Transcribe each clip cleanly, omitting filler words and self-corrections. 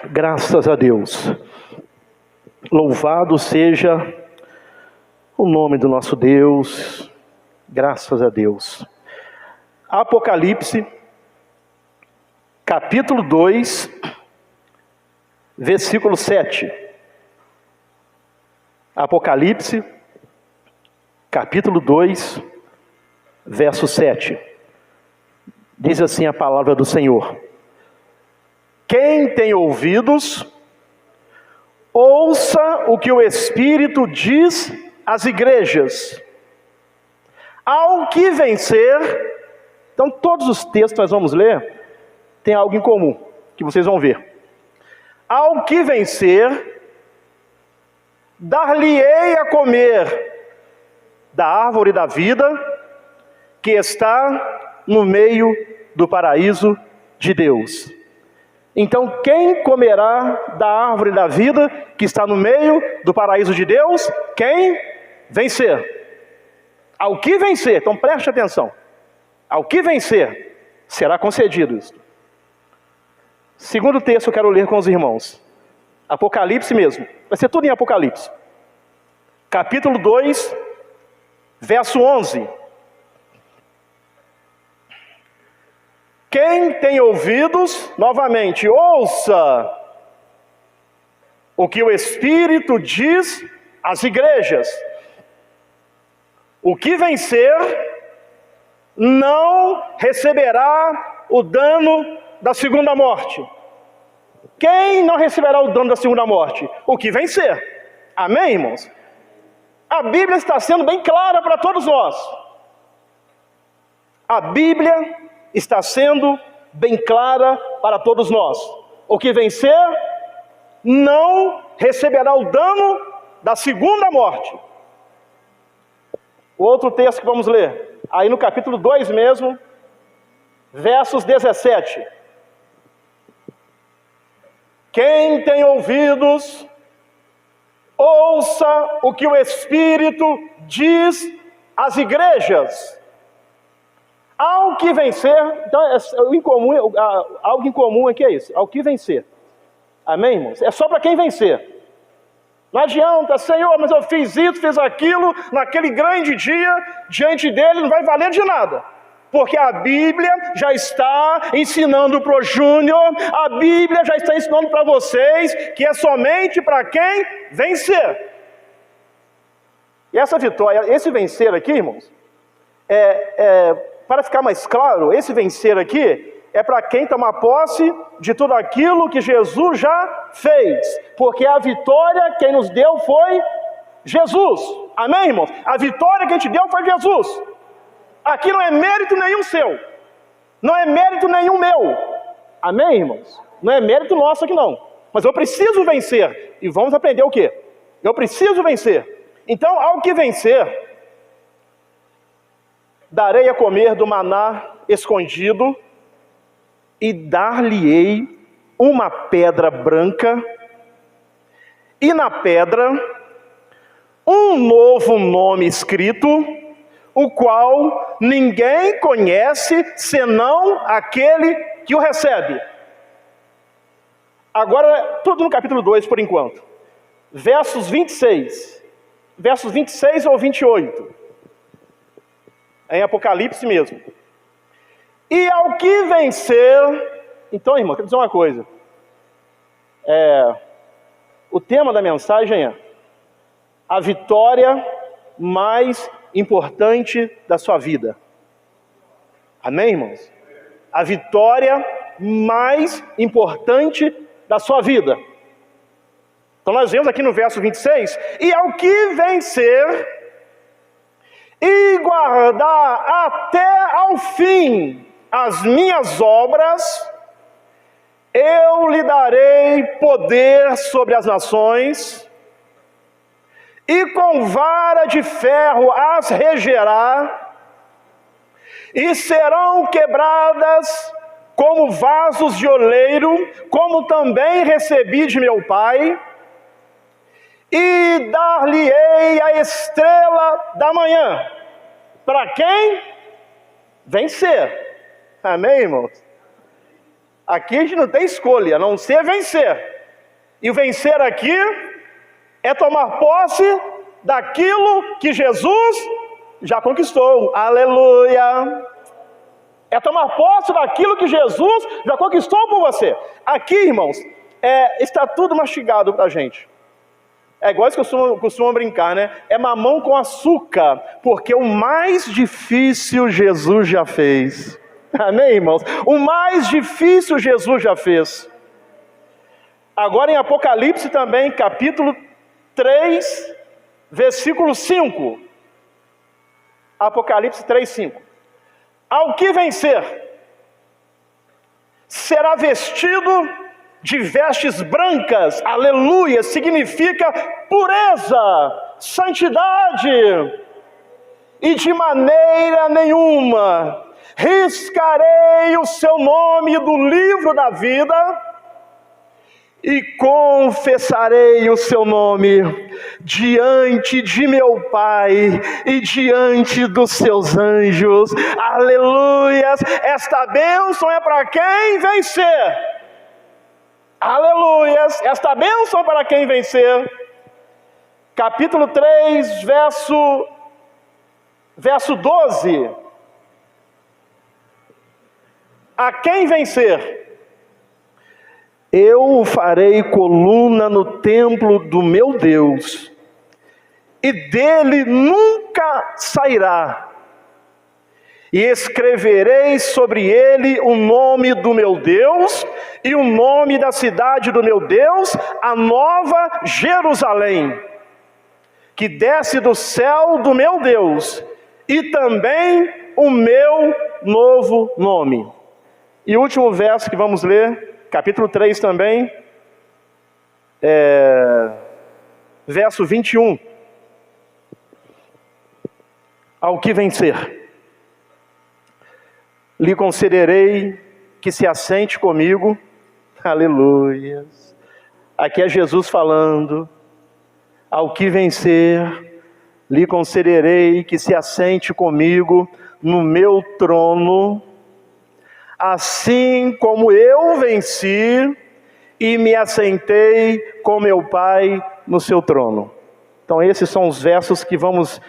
Graças a Deus. Louvado seja o nome do nosso Deus. Graças a Deus. Apocalipse, capítulo 2, versículo 7. Apocalipse, capítulo 2, verso 7. Diz assim a palavra do Senhor: quem tem ouvidos, ouça o que o Espírito diz às igrejas. Ao que vencer, então todos os textos que nós vamos ler, tem algo em comum, que vocês vão ver. Ao que vencer, dar-lhe-ei a comer da árvore da vida, que está no meio do paraíso de Deus. Então, quem comerá da árvore da vida que está no meio do paraíso de Deus? Quem vencer. Ao que vencer, então preste atenção. Ao que vencer, será concedido isso. Segundo texto eu quero ler com os irmãos. Apocalipse mesmo. Vai ser tudo em Apocalipse. Capítulo 2, verso 11. Quem tem ouvidos, novamente, ouça o que o Espírito diz às igrejas. O que vencer não receberá o dano da segunda morte. Quem não receberá o dano da segunda morte? O que vencer. Amém, irmãos? A Bíblia está sendo bem clara para todos nós. A Bíblia está sendo bem clara para todos nós. O que vencer não receberá o dano da segunda morte. O outro texto que vamos ler, aí no capítulo 2 mesmo, versos 17. Quem tem ouvidos, ouça o que o Espírito diz às igrejas. Ao que vencer, então algo em comum aqui é isso, ao que vencer. Amém, irmãos? É só para quem vencer. Não adianta, Senhor, mas eu fiz isso, fiz aquilo, naquele grande dia, diante dele não vai valer de nada. Porque a Bíblia já está ensinando para o Júnior, a Bíblia já está ensinando para vocês, que é somente para quem vencer. E essa vitória, esse vencer aqui, irmãos, para ficar mais claro, esse vencer aqui é para quem tomar posse de tudo aquilo que Jesus já fez. Porque a vitória quem nos deu foi Jesus. Amém, irmãos? A vitória que a gente deu foi Jesus. Aqui não é mérito nenhum seu. Não é mérito nenhum meu. Amém, irmãos? Não é mérito nosso aqui não. Mas eu preciso vencer. E vamos aprender o quê? Eu preciso vencer. Então, ao que vencer, darei a comer do maná escondido, e dar-lhe-ei uma pedra branca, e na pedra um novo nome escrito, o qual ninguém conhece, senão aquele que o recebe. Agora, tudo no capítulo 2 por enquanto. Versos 26 ou 28. É em Apocalipse mesmo. E ao que vencer... Então, irmão, quero dizer uma coisa. O tema da mensagem é a vitória mais importante da sua vida. Amém, irmãos? A vitória mais importante da sua vida. Então nós vemos aqui no verso 26, e ao que vencer e guardar até ao fim as minhas obras, eu lhe darei poder sobre as nações, e com vara de ferro as regerá, e serão quebradas como vasos de oleiro, como também recebi de meu Pai, e dar-lhe-ei a estrela da manhã. Para quem? Vencer. Amém, irmãos? Aqui a gente não tem escolha, a não ser vencer. E vencer aqui é tomar posse daquilo que Jesus já conquistou. Aleluia! É tomar posse daquilo que Jesus já conquistou por você. Aqui, irmãos, está tudo mastigado para a gente. É igual eles costumam brincar, né? É mamão com açúcar, porque o mais difícil Jesus já fez. Amém, irmãos? O mais difícil Jesus já fez. Agora em Apocalipse também, capítulo 3, versículo 5. Apocalipse 3, 5. Ao que vencer, será vestido de vestes brancas, aleluia, significa pureza, santidade, e de maneira nenhuma riscarei o seu nome do livro da vida, e confessarei o seu nome diante de meu Pai e diante dos seus anjos. Aleluias! Esta bênção é para quem vencer. Aleluias! Esta bênção é para quem vencer. Capítulo 3, verso 12. A quem vencer, eu farei coluna no templo do meu Deus, e dele nunca sairá. E escreverei sobre ele o nome do meu Deus, e o nome da cidade do meu Deus, a nova Jerusalém, que desce do céu do meu Deus, e também o meu novo nome. E o último verso que vamos ler, capítulo 3 também, verso 21. Ao que vencer, lhe concederei que se assente comigo, aleluia. Aqui é Jesus falando. Ao que vencer, lhe concederei que se assente comigo no meu trono, assim como eu venci e me assentei com meu Pai no seu trono. Então esses são os versos que vamos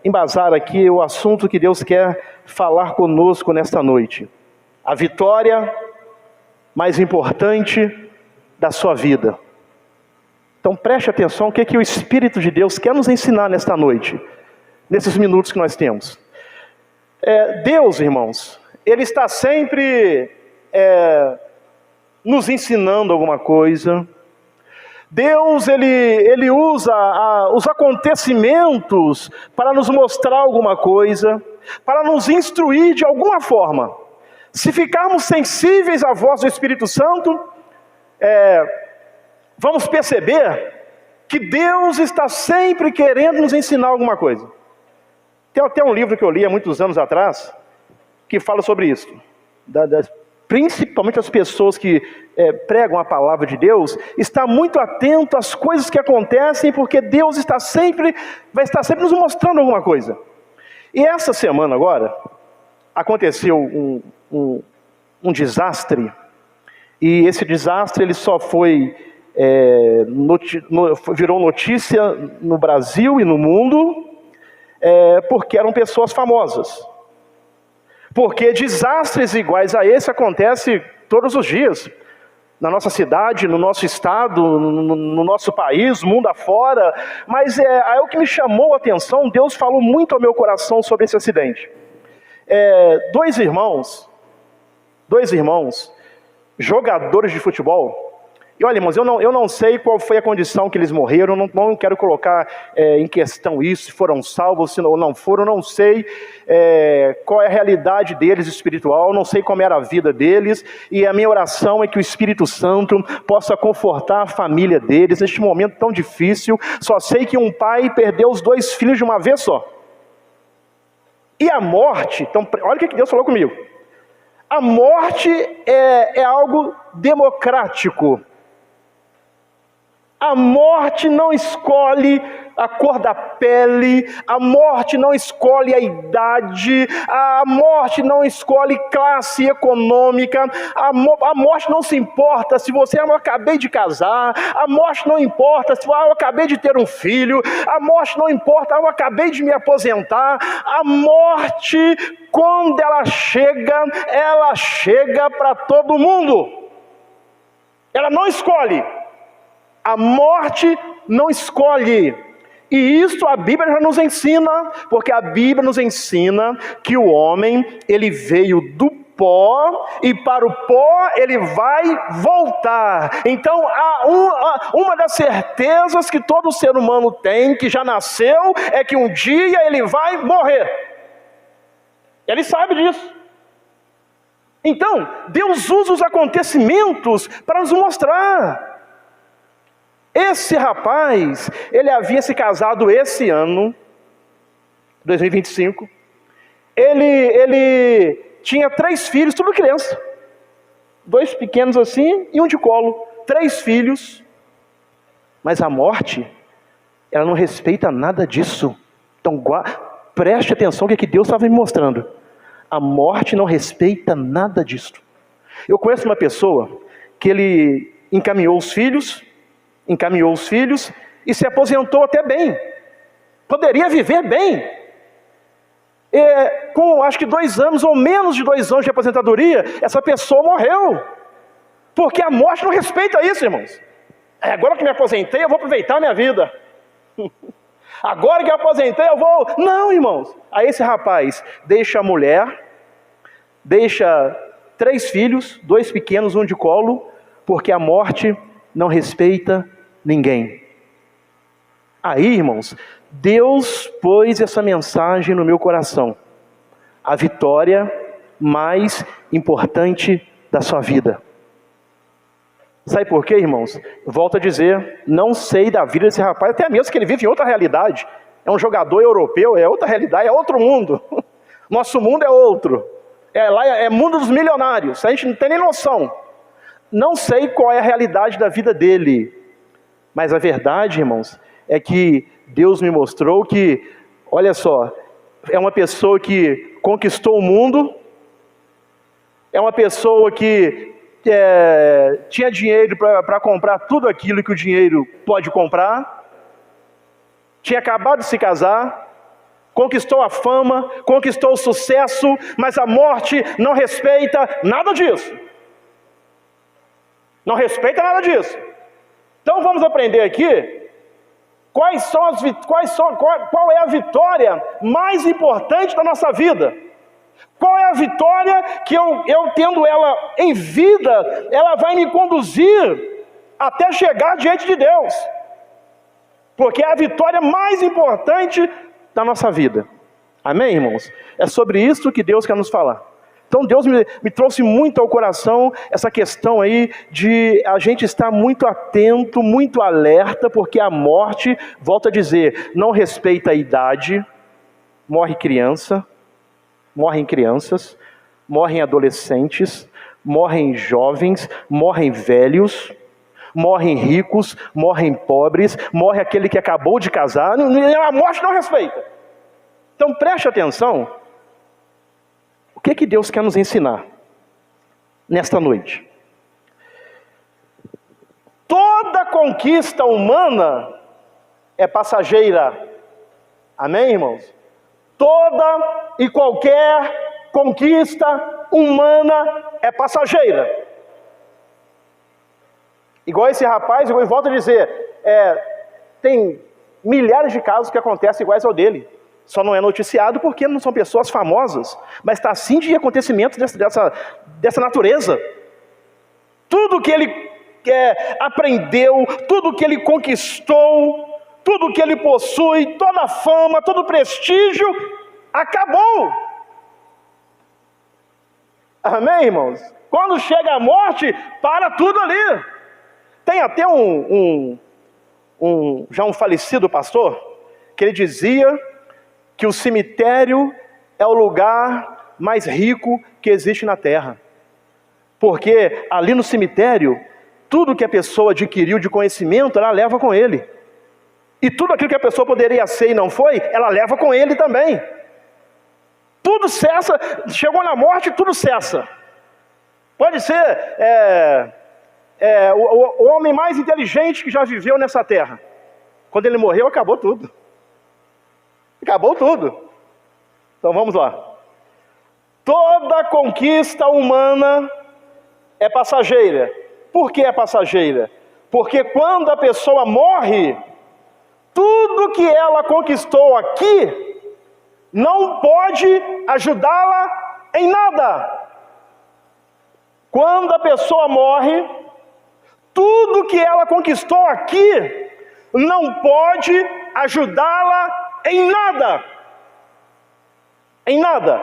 embasar aqui o assunto que Deus quer falar conosco nesta noite. A vitória mais importante da sua vida. Então preste atenção o que o Espírito de Deus quer nos ensinar nesta noite, nesses minutos que nós temos. Deus, irmãos, Ele está sempre nos ensinando alguma coisa. Deus, Ele usa os acontecimentos para nos mostrar alguma coisa, para nos instruir de alguma forma. Se ficarmos sensíveis à voz do Espírito Santo, vamos perceber que Deus está sempre querendo nos ensinar alguma coisa. Tem até um livro que eu li há muitos anos atrás, que fala sobre isso. Principalmente as pessoas que pregam a palavra de Deus, está muito atento às coisas que acontecem, porque Deus vai estar sempre nos mostrando alguma coisa. E essa semana agora, aconteceu um desastre, e esse desastre ele só virou notícia no Brasil e no mundo, porque eram pessoas famosas. Porque desastres iguais a esse acontecem todos os dias, na nossa cidade, no nosso estado, no nosso país, mundo afora. Mas é o que me chamou a atenção. Deus falou muito ao meu coração sobre esse acidente. Dois irmãos, jogadores de futebol. E olha, irmãos, eu não sei qual foi a condição que eles morreram, não quero colocar em questão isso, se foram salvos, se não foram, não sei qual é a realidade deles espiritual, não sei como era a vida deles, e a minha oração é que o Espírito Santo possa confortar a família deles neste momento tão difícil. Só sei que um pai perdeu os 2 filhos de uma vez só. E a morte, então, olha o que Deus falou comigo. A morte é algo democrático. A morte não escolhe a cor da pele, a morte não escolhe a idade, a morte não escolhe classe econômica, a morte não se importa se você eu acabei de casar, a morte não importa se eu acabei de ter um filho, a morte não importa, eu acabei de me aposentar. A morte, quando ela chega para todo mundo. Ela não escolhe. A morte não escolhe. E isso a Bíblia já nos ensina, porque a Bíblia nos ensina que o homem, ele veio do pó, e para o pó ele vai voltar. Então, uma das certezas que todo ser humano tem, que já nasceu, é que um dia ele vai morrer. Ele sabe disso. Então, Deus usa os acontecimentos para nos mostrar. Esse rapaz, ele havia se casado esse ano, 2025. Ele tinha 3 filhos, tudo criança. 2 pequenos assim e um de colo. 3 filhos. Mas a morte, ela não respeita nada disso. Então, preste atenção no que Deus estava me mostrando. A morte não respeita nada disso. Eu conheço uma pessoa que ele encaminhou os filhos e se aposentou até bem. Poderia viver bem. Com acho que 2 anos ou menos de 2 anos de aposentadoria, essa pessoa morreu. Porque a morte não respeita isso, irmãos. Agora que me aposentei, eu vou aproveitar a minha vida. Agora que eu aposentei, eu vou... Não, irmãos. Aí esse rapaz deixa a mulher, deixa 3 filhos, 2 pequenos, um de colo, porque a morte não respeita ninguém. Aí, irmãos, Deus pôs essa mensagem no meu coração. A vitória mais importante da sua vida. Sabe por quê, irmãos? Volto a dizer, não sei da vida desse rapaz, até mesmo que ele vive em outra realidade. É um jogador europeu, é outra realidade, é outro mundo. Nosso mundo é outro. Lá é mundo dos milionários, a gente não tem nem noção. Não sei qual é a realidade da vida dele. Mas a verdade, irmãos, é que Deus me mostrou que, olha só, é uma pessoa que conquistou o mundo, é uma pessoa que tinha dinheiro para comprar tudo aquilo que o dinheiro pode comprar, tinha acabado de se casar, conquistou a fama, conquistou o sucesso, mas a morte não respeita nada disso. Não respeita nada disso. Então vamos aprender aqui qual é a vitória mais importante da nossa vida. Qual é a vitória que eu tendo ela em vida, ela vai me conduzir até chegar diante de Deus. Porque é a vitória mais importante da nossa vida. Amém, irmãos? É sobre isso que Deus quer nos falar. Então Deus me trouxe muito ao coração essa questão aí de a gente estar muito atento, muito alerta, porque a morte, volto a dizer, não respeita a idade, morrem crianças, morrem adolescentes, morrem jovens, morrem velhos, morrem ricos, morrem pobres, morre aquele que acabou de casar, a morte não respeita. Então preste atenção. O que Deus quer nos ensinar nesta noite? Toda conquista humana é passageira. Amém, irmãos? Toda e qualquer conquista humana é passageira. Igual esse rapaz, eu volto a dizer, tem milhares de casos que acontecem iguais ao dele. Só não é noticiado porque não são pessoas famosas, mas está assim de acontecimentos dessa natureza. Tudo que ele aprendeu, tudo que ele conquistou, tudo que ele possui, toda a fama, todo o prestígio, acabou. Amém, irmãos? Quando chega a morte, para tudo ali. Tem até já um falecido pastor, que ele dizia que o cemitério é o lugar mais rico que existe na terra. Porque ali no cemitério, tudo que a pessoa adquiriu de conhecimento, ela leva com ele. E tudo aquilo que a pessoa poderia ser e não foi, ela leva com ele também. Tudo cessa, chegou na morte, tudo cessa. Pode ser o homem mais inteligente que já viveu nessa terra. Quando ele morreu, acabou tudo. Acabou tudo. Então vamos lá. Toda conquista humana é passageira. Por que é passageira? Porque quando a pessoa morre, tudo que ela conquistou aqui não pode ajudá-la em nada. Quando a pessoa morre, tudo que ela conquistou aqui não pode ajudá-la em nada. Em nada.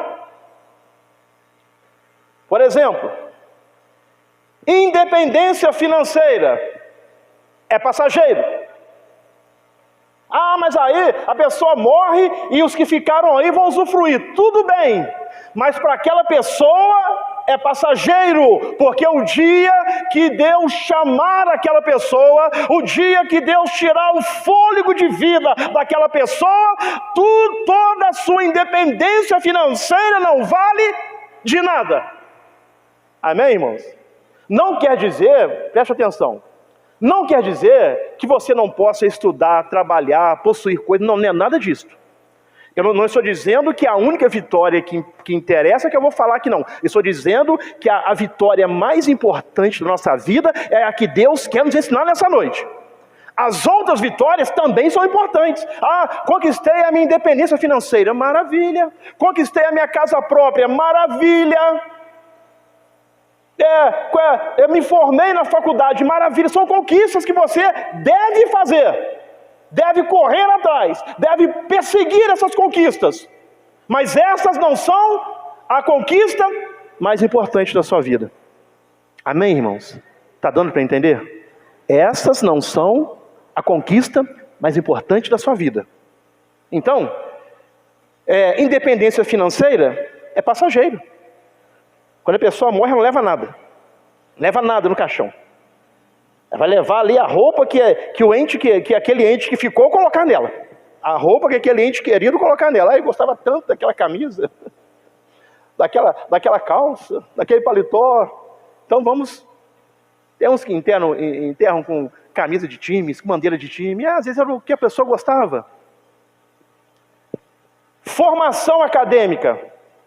Por exemplo, independência financeira é passageiro. Ah, mas aí a pessoa morre e os que ficaram aí vão usufruir. Tudo bem, mas para aquela pessoa é passageiro, porque o dia que Deus chamar aquela pessoa, o dia que Deus tirar o fôlego de vida daquela pessoa, toda a sua independência financeira não vale de nada. Amém, irmãos? Não quer dizer, preste atenção, não quer dizer que você não possa estudar, trabalhar, possuir coisas, não é nada disso. Eu não estou dizendo que a única vitória que interessa é que eu vou falar aqui, não. Eu estou dizendo que a vitória mais importante da nossa vida é a que Deus quer nos ensinar nessa noite. As outras vitórias também são importantes. Ah, conquistei a minha independência financeira, maravilha. Conquistei a minha casa própria, maravilha. Eu me formei na faculdade, maravilha. São conquistas que você deve fazer. Deve correr atrás, deve perseguir essas conquistas. Mas essas não são a conquista mais importante da sua vida. Amém, irmãos? Está dando para entender? Essas não são a conquista mais importante da sua vida. Então, independência financeira é passageiro. Quando a pessoa morre, não leva nada. Leva nada no caixão. Vai levar ali a roupa que aquele ente que ficou, colocar nela. A roupa que aquele ente querido colocar nela. Ai, gostava tanto daquela camisa, daquela calça, daquele paletó. Então vamos... Tem uns que enterram com camisa de time, com bandeira de time. Às vezes era o que a pessoa gostava. Formação acadêmica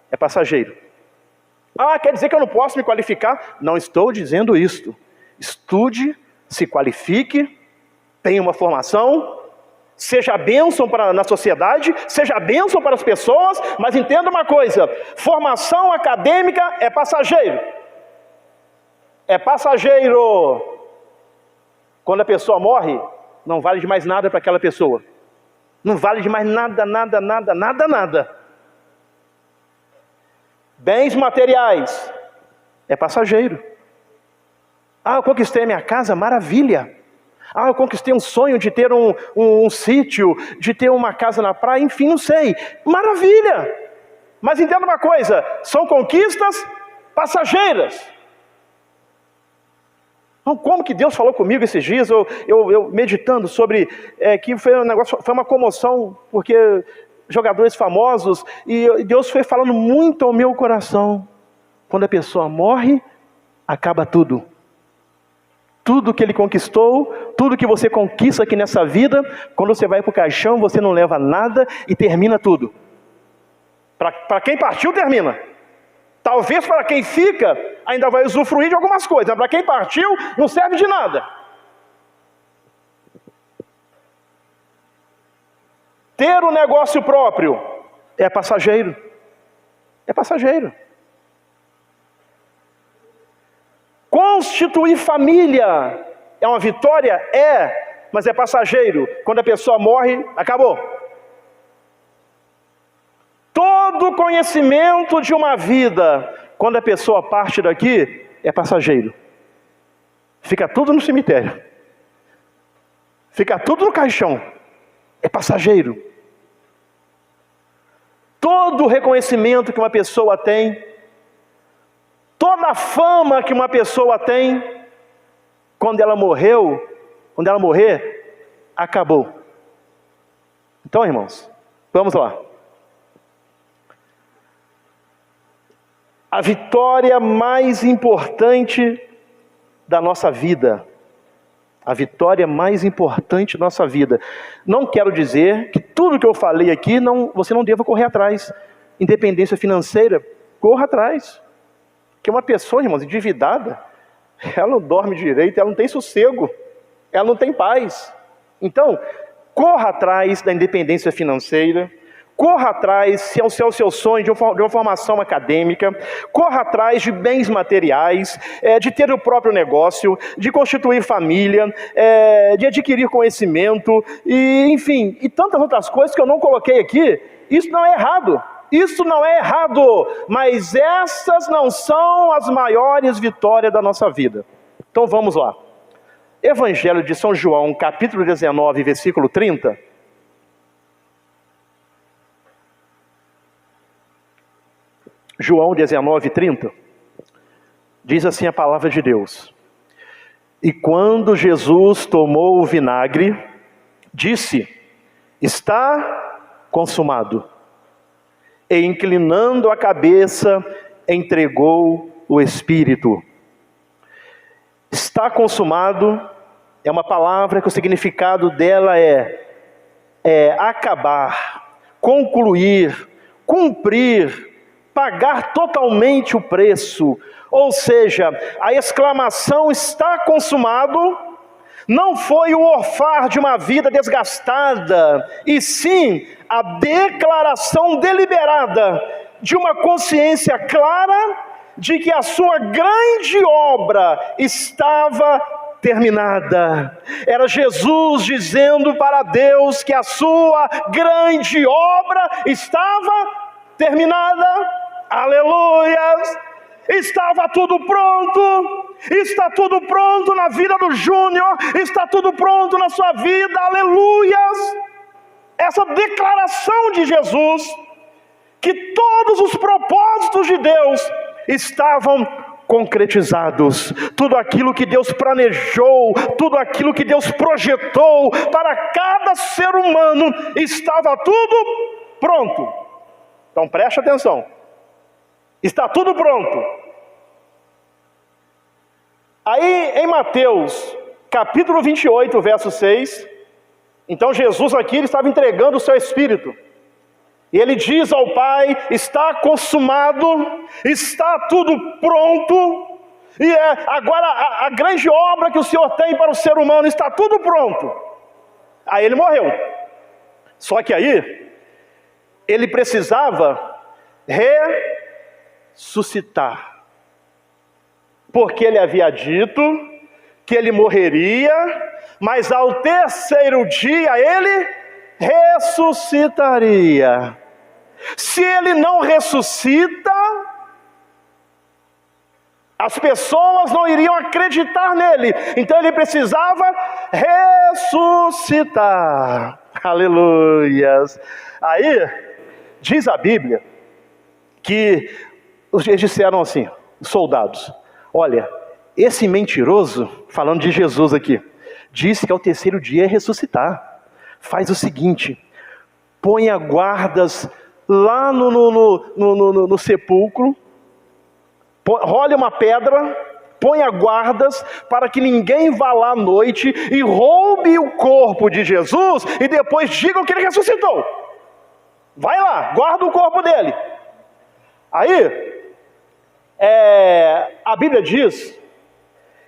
é passageiro. Ah, quer dizer que eu não posso me qualificar? Não estou dizendo isto. Estude, se qualifique, tenha uma formação, seja bênção na sociedade, seja bênção para as pessoas, mas entenda uma coisa, formação acadêmica é passageiro. É passageiro. Quando a pessoa morre, não vale de mais nada para aquela pessoa. Não vale de mais nada, nada, nada, nada, nada. Bens materiais é passageiro. Ah, eu conquistei a minha casa, maravilha. Ah, eu conquistei um sonho de ter um sítio, de ter uma casa na praia, enfim, não sei. Maravilha! Mas entenda uma coisa, são conquistas passageiras. Então, como que Deus falou comigo esses dias, eu meditando sobre, que foi um negócio, foi uma comoção, porque jogadores famosos, e Deus foi falando muito ao meu coração. Quando a pessoa morre, acaba tudo. Tudo que ele conquistou, tudo que você conquista aqui nessa vida, quando você vai para o caixão, você não leva nada e termina tudo. Para quem partiu, termina. Talvez para quem fica, ainda vai usufruir de algumas coisas. Mas para quem partiu, não serve de nada. Ter um negócio próprio é passageiro. É passageiro. Constituir família é uma vitória? É, mas é passageiro. Quando a pessoa morre, acabou. Todo conhecimento de uma vida, quando a pessoa parte daqui, é passageiro. Fica tudo no cemitério. Fica tudo no caixão. É passageiro. Todo reconhecimento que uma pessoa tem, toda a fama que uma pessoa tem, quando ela morrer, acabou. Então, irmãos, vamos lá. A vitória mais importante da nossa vida. A vitória mais importante da nossa vida. Não quero dizer que tudo que eu falei aqui, você não deva correr atrás. Independência financeira, corra atrás. Porque uma pessoa, irmãos, endividada, ela não dorme direito, ela não tem sossego, ela não tem paz. Então, corra atrás da independência financeira, corra atrás, se é o seu sonho, de uma formação acadêmica, corra atrás de bens materiais, de ter o próprio negócio, de constituir família, de adquirir conhecimento, e enfim, e tantas outras coisas que eu não coloquei aqui. Isso não é errado, isso não é errado, mas essas não são as maiores vitórias da nossa vida. Então vamos lá. Evangelho de São João, capítulo 19, versículo 30. João 19, 30. Diz assim a palavra de Deus: E quando Jesus tomou o vinagre, disse: Está consumado. E inclinando a cabeça, entregou o Espírito. Está consumado é uma palavra que o significado dela é acabar, concluir, cumprir, pagar totalmente o preço. Ou seja, a exclamação está consumado não foi o orfar de uma vida desgastada, e sim a declaração deliberada de uma consciência clara de que a sua grande obra estava terminada. Era Jesus dizendo para Deus que a sua grande obra estava terminada. Aleluias! Estava tudo pronto. Está tudo pronto na vida do Júnior. Está tudo pronto na sua vida. Aleluias! Essa declaração de Jesus, que todos os propósitos de Deus estavam concretizados. Tudo aquilo que Deus planejou, tudo aquilo que Deus projetou para cada ser humano, estava tudo pronto. Então preste atenção. Está tudo pronto. Aí em Mateus, capítulo 28, verso 6, então Jesus aqui ele estava entregando o seu Espírito. E ele diz ao Pai: está consumado, está tudo pronto, e agora a grande obra que o Senhor tem para o ser humano, está tudo pronto. Aí ele morreu. Só que aí, ele precisava ressuscitar, porque ele havia dito que ele morreria, mas ao terceiro dia ele ressuscitaria. Se ele não ressuscita, as pessoas não iriam acreditar nele. Então ele precisava ressuscitar. Aleluias. Aí, diz a Bíblia que eles disseram assim, os soldados: olha, esse mentiroso, falando de Jesus aqui, disse que ao terceiro dia ia ressuscitar. Faz o seguinte: ponha guardas lá no sepulcro, role uma pedra, ponha guardas para que ninguém vá lá à noite e roube o corpo de Jesus e depois digam que ele ressuscitou. Vai lá, guarda o corpo dele. Aí, a Bíblia diz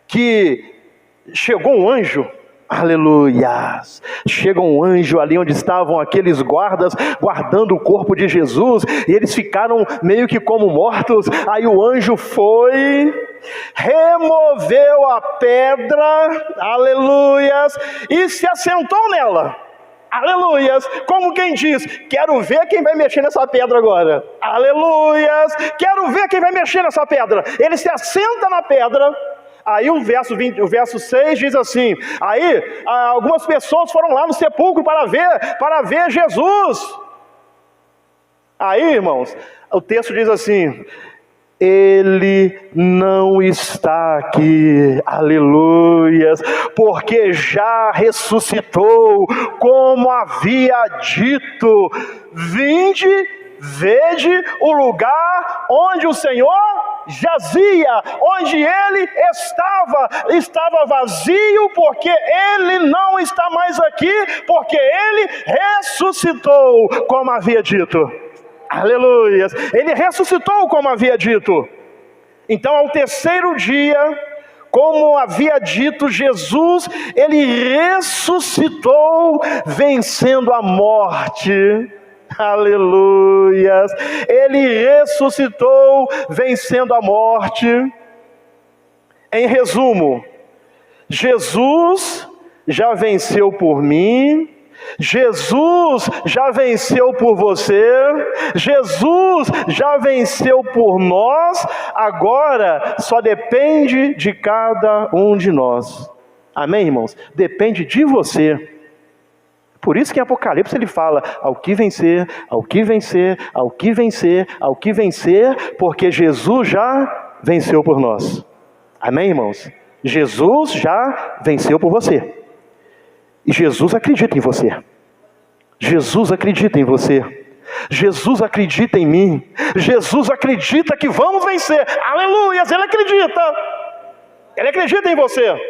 que chegou um anjo. Aleluias! Chega um anjo ali onde estavam aqueles guardas guardando o corpo de Jesus, e eles ficaram meio que como mortos. Aí o anjo foi, removeu a pedra, aleluias, e se assentou nela. Aleluias, como quem diz: quero ver quem vai mexer nessa pedra agora. Aleluias, quero ver quem vai mexer nessa pedra. Ele se assenta na pedra. Aí o verso 6 diz assim: aí algumas pessoas foram lá no sepulcro para ver Jesus. Aí, irmãos, o texto diz assim: ele não está aqui. Aleluia. aleluias, porque já ressuscitou, como havia dito. Vinde, vede o lugar onde o Senhor jazia, onde ele estava vazio, porque ele não está mais aqui, porque ele ressuscitou, como havia dito. Aleluias, ele ressuscitou como havia dito. Então ao terceiro dia, como havia dito Jesus, ele ressuscitou, vencendo a morte. Aleluias, ele ressuscitou, vencendo a morte. Em resumo, Jesus já venceu por mim, Jesus já venceu por você, Jesus já venceu por nós, agora só depende de cada um de nós. Amém, irmãos? Depende de você. Por isso que em Apocalipse ele fala, ao que vencer, ao que vencer, ao que vencer, ao que vencer, porque Jesus já venceu por nós. Amém, irmãos? Jesus já venceu por você. E Jesus acredita em você. Jesus acredita em você. Jesus acredita em mim. Jesus acredita que vamos vencer. Aleluias, ele acredita. Ele acredita em você.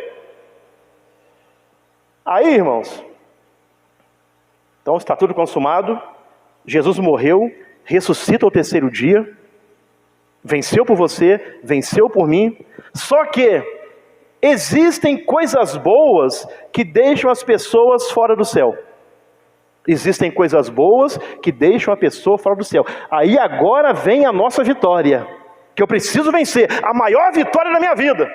Aí, irmãos, então está tudo consumado. Jesus morreu, ressuscita ao terceiro dia, venceu por você, venceu por mim. Só que existem coisas boas que deixam as pessoas fora do céu. Existem coisas boas que deixam a pessoa fora do céu. Aí agora vem a nossa vitória, que eu preciso vencer, a maior vitória da minha vida.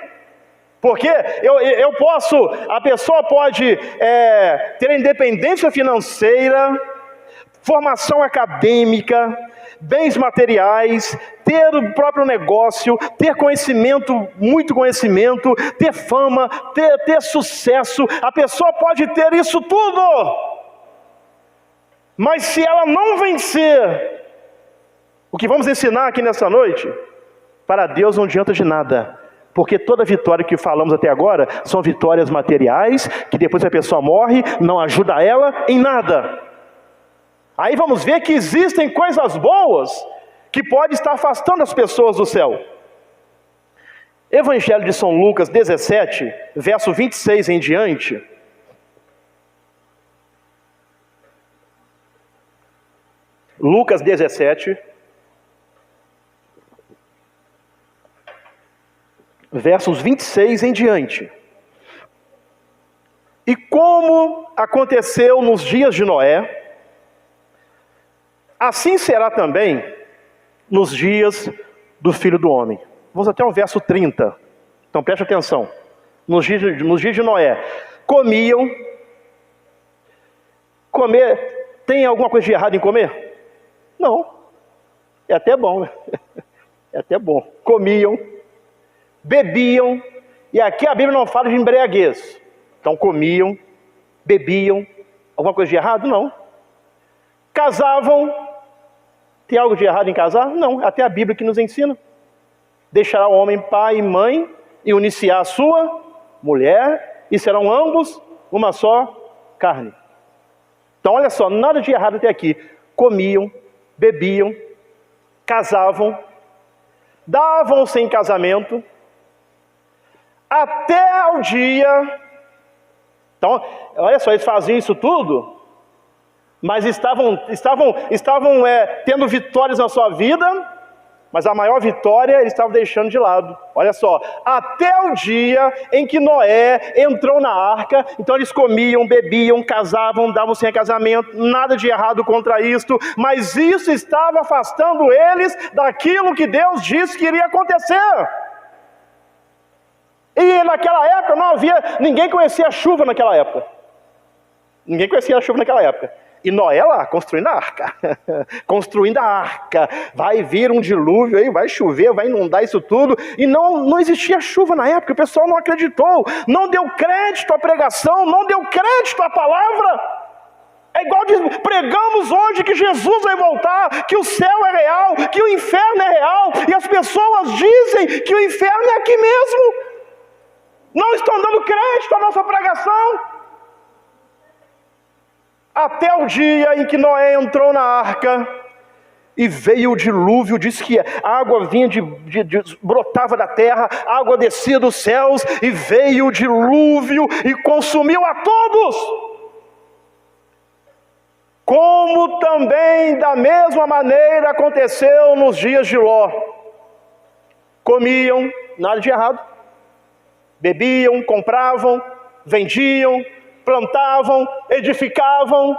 Porque a pessoa pode ter independência financeira, formação acadêmica, bens materiais, ter o próprio negócio, ter conhecimento, muito conhecimento, ter fama, ter sucesso. A pessoa pode ter isso tudo, mas se ela não vencer o que vamos ensinar aqui nessa noite, para Deus não adianta de nada. Porque toda vitória que falamos até agora são vitórias materiais, que depois a pessoa morre, não ajuda ela em nada. Aí vamos ver que existem coisas boas que podem estar afastando as pessoas do céu. Evangelho de São Lucas 17, verso 26 em diante. Lucas 17, versos 26 em diante. E como aconteceu nos dias de Noé, assim será também nos dias do Filho do Homem. Vamos até o verso 30. Então preste atenção. Nos dias de Noé, comiam. Comer, tem alguma coisa de errado em comer? Não. É até bom. É até bom. Comiam, bebiam, e aqui a Bíblia não fala de embriaguez. Então comiam, bebiam. Alguma coisa de errado? Não. Casavam. Tem algo de errado em casar? Não, até a Bíblia que nos ensina. Deixará o homem pai e mãe e unir-se a sua mulher, e serão ambos uma só carne. Então olha só, nada de errado até aqui. Comiam, bebiam, casavam, davam-se em casamento, até o dia. Então, olha só, eles faziam isso tudo, mas estavam tendo vitórias na sua vida, mas a maior vitória eles estavam deixando de lado. Olha só, até o dia em que Noé entrou na arca. Então eles comiam, bebiam, casavam, davam-se em casamento, nada de errado contra isto, mas isso estava afastando eles daquilo que Deus disse que iria acontecer. E naquela época não havia, ninguém conhecia a chuva naquela época. Ninguém conhecia a chuva naquela época. E Noé lá, construindo a arca. Construindo a arca. Vai vir um dilúvio aí, vai chover, vai inundar isso tudo. E não existia chuva na época, o pessoal não acreditou. Não deu crédito à pregação, não deu crédito à palavra. É igual pregamos hoje que Jesus vai voltar, que o céu é real, que o inferno é real. E as pessoas dizem que o inferno é aqui mesmo. não estão dando crédito à nossa pregação. Até o dia em que Noé entrou na arca e veio o dilúvio, diz que a água vinha brotava da terra, a água descia dos céus, e veio o dilúvio e consumiu a todos. Como também da mesma maneira aconteceu nos dias de Ló. Comiam, nada de errado. Bebiam, compravam, vendiam, plantavam, edificavam.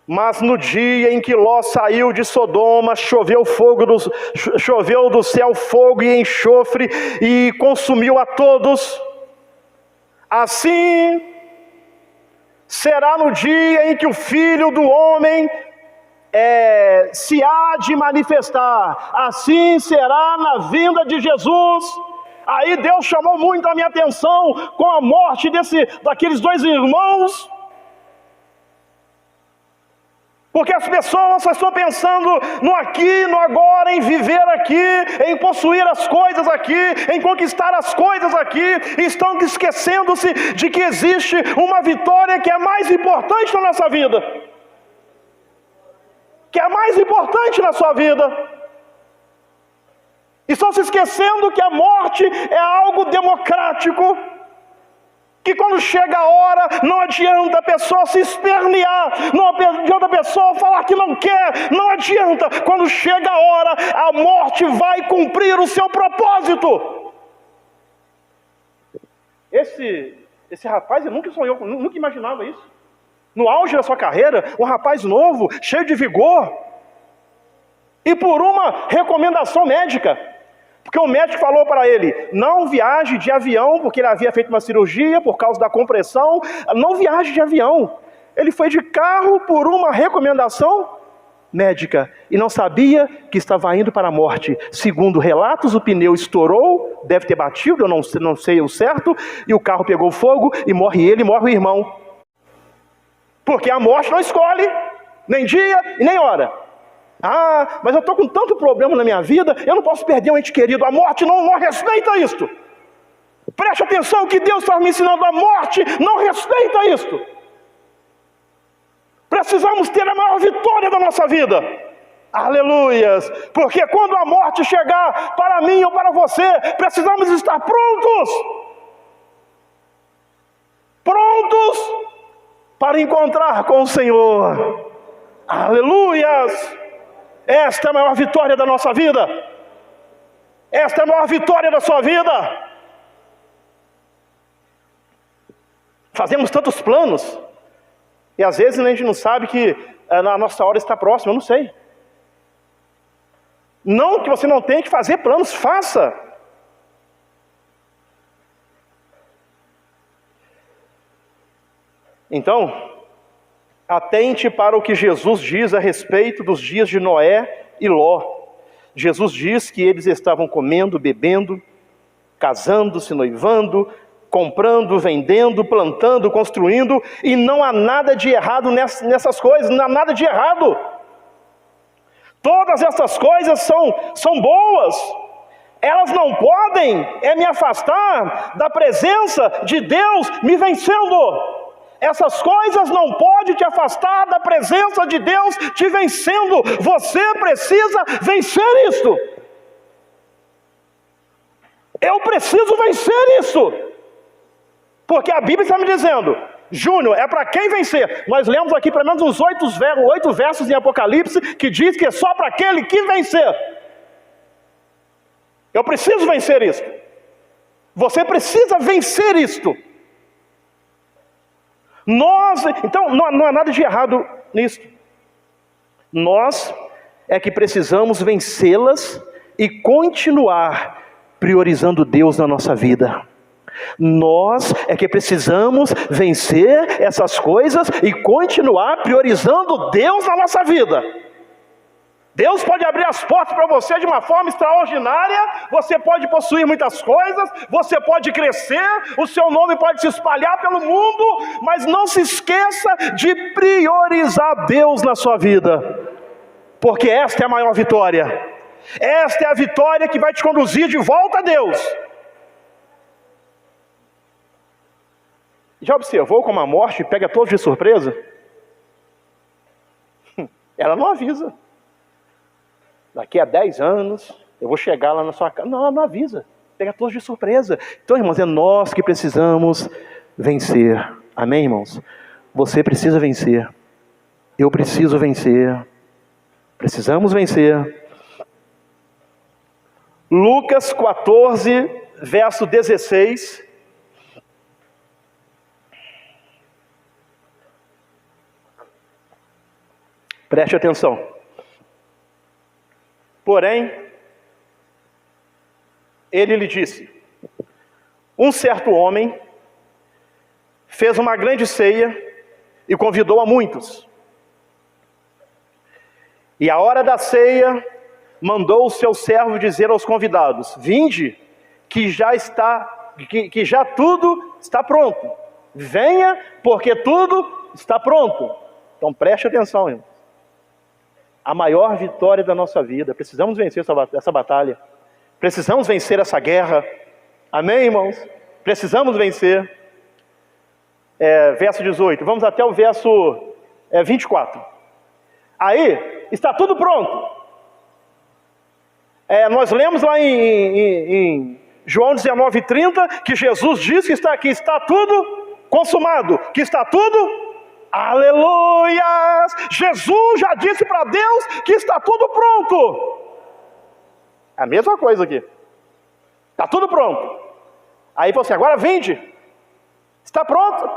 Mas no dia em que Ló saiu de Sodoma, choveu do céu fogo e enxofre e consumiu a todos. Assim será no dia em que o Filho do Homem se há de manifestar. Assim será na vinda de Jesus. Aí Deus chamou muito a minha atenção com a morte daqueles dois irmãos. Porque as pessoas só estão pensando no aqui, no agora, em viver aqui, em possuir as coisas aqui, em conquistar as coisas aqui, e estão esquecendo-se de que existe uma vitória que é mais importante na nossa vida, que é mais importante na sua vida. Estão se esquecendo que a morte é algo democrático, que quando chega a hora, não adianta a pessoa se espernear, não adianta a pessoa falar que não quer, não adianta. Quando chega a hora, a morte vai cumprir o seu propósito. Esse rapaz, ele nunca sonhou, nunca imaginava isso. No auge da sua carreira, um rapaz novo, cheio de vigor, e por uma recomendação médica. Porque o médico falou para ele, não viaje de avião, porque ele havia feito uma cirurgia por causa da compressão, não viaje de avião. Ele foi de carro por uma recomendação médica, e não sabia que estava indo para a morte. Segundo relatos, o pneu estourou, deve ter batido, eu não sei o certo, e o carro pegou fogo, e morre ele, morre o irmão. Porque a morte não escolhe, nem dia e nem hora. Ah, mas eu estou com tanto problema na minha vida, eu não posso perder um ente querido. A morte não respeita isto. Preste atenção que Deus está me ensinando. A morte não respeita isto. Precisamos ter a maior vitória da nossa vida. Aleluias. Porque quando a morte chegar para mim ou para você, precisamos estar prontos. Prontos para encontrar com o Senhor. Aleluias. Esta é a maior vitória da nossa vida. Esta é a maior vitória da sua vida. Fazemos tantos planos, e às vezes a gente não sabe que a nossa hora está próxima, eu não sei. Não que você não tenha que fazer planos, faça. Então, atente para o que Jesus diz a respeito dos dias de Noé e Ló. Jesus diz que eles estavam comendo, bebendo, casando, se noivando, comprando, vendendo, plantando, construindo, e não há nada de errado nessas coisas, não há nada de errado. Todas essas coisas são boas. Elas não podem me afastar da presença de Deus me vencendo. Essas coisas não podem te afastar da presença de Deus te vencendo. Você precisa vencer isso. Eu preciso vencer isso. Porque a Bíblia está me dizendo, Júnior, é para quem vencer. Nós lemos aqui pelo menos uns 8 versos em Apocalipse que diz que é só para aquele que vencer. Eu preciso vencer isso. Você precisa vencer isto. Então, não há nada de errado nisso. Nós é que precisamos vencê-las e continuar priorizando Deus na nossa vida. Nós é que precisamos vencer essas coisas e continuar priorizando Deus na nossa vida. Deus pode abrir as portas para você de uma forma extraordinária, você pode possuir muitas coisas, você pode crescer, o seu nome pode se espalhar pelo mundo, mas não se esqueça de priorizar Deus na sua vida, porque esta é a maior vitória. Esta é a vitória que vai te conduzir de volta a Deus. Já observou como a morte pega todos de surpresa? Ela não avisa. Daqui a 10 anos, eu vou chegar lá na sua casa. Não, ela não avisa. Pega todos de surpresa. Então, irmãos, é nós que precisamos vencer. Amém, irmãos? Você precisa vencer. Eu preciso vencer. Precisamos vencer. Lucas 14, verso 16. Preste atenção. Porém, ele lhe disse: um certo homem fez uma grande ceia e convidou a muitos. E à hora da ceia, mandou o seu servo dizer aos convidados: vinde, que já tudo está pronto. Venha, porque tudo está pronto. Então preste atenção, irmão. A maior vitória da nossa vida. Precisamos vencer essa batalha. Precisamos vencer essa guerra. Amém, irmãos? Precisamos vencer. Verso 18. Vamos até o verso 24. Aí, está tudo pronto. Nós lemos lá em João 19:30 que Jesus diz que está tudo consumado, que está tudo, aleluias! Jesus já disse para Deus que está tudo pronto. A mesma coisa aqui. Está tudo pronto. Aí você agora vinde. Está pronto.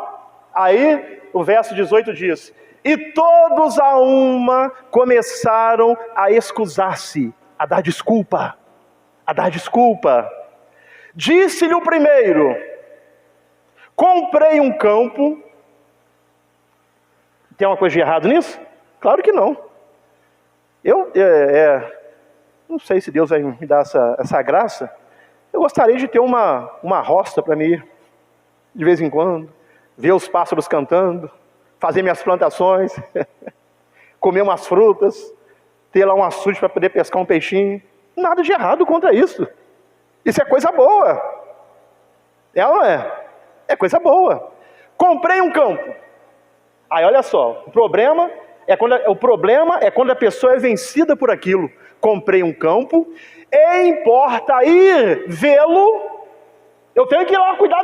Aí o verso 18 diz: e todos a uma começaram a excusar-se, a dar desculpa, Disse-lhe o primeiro: comprei um campo. Tem uma coisa de errado nisso? Claro que não. Não sei se Deus vai me dar essa graça. Eu gostaria de ter uma roça para mim ir de vez em quando, ver os pássaros cantando, fazer minhas plantações, comer umas frutas, ter lá um açude para poder pescar um peixinho. Nada de errado contra isso. Isso é coisa boa. Não é? É coisa boa. Comprei um campo. Aí olha só, o problema é quando a pessoa é vencida por aquilo. Comprei um campo, e importa ir vê-lo, eu tenho que ir lá cuidar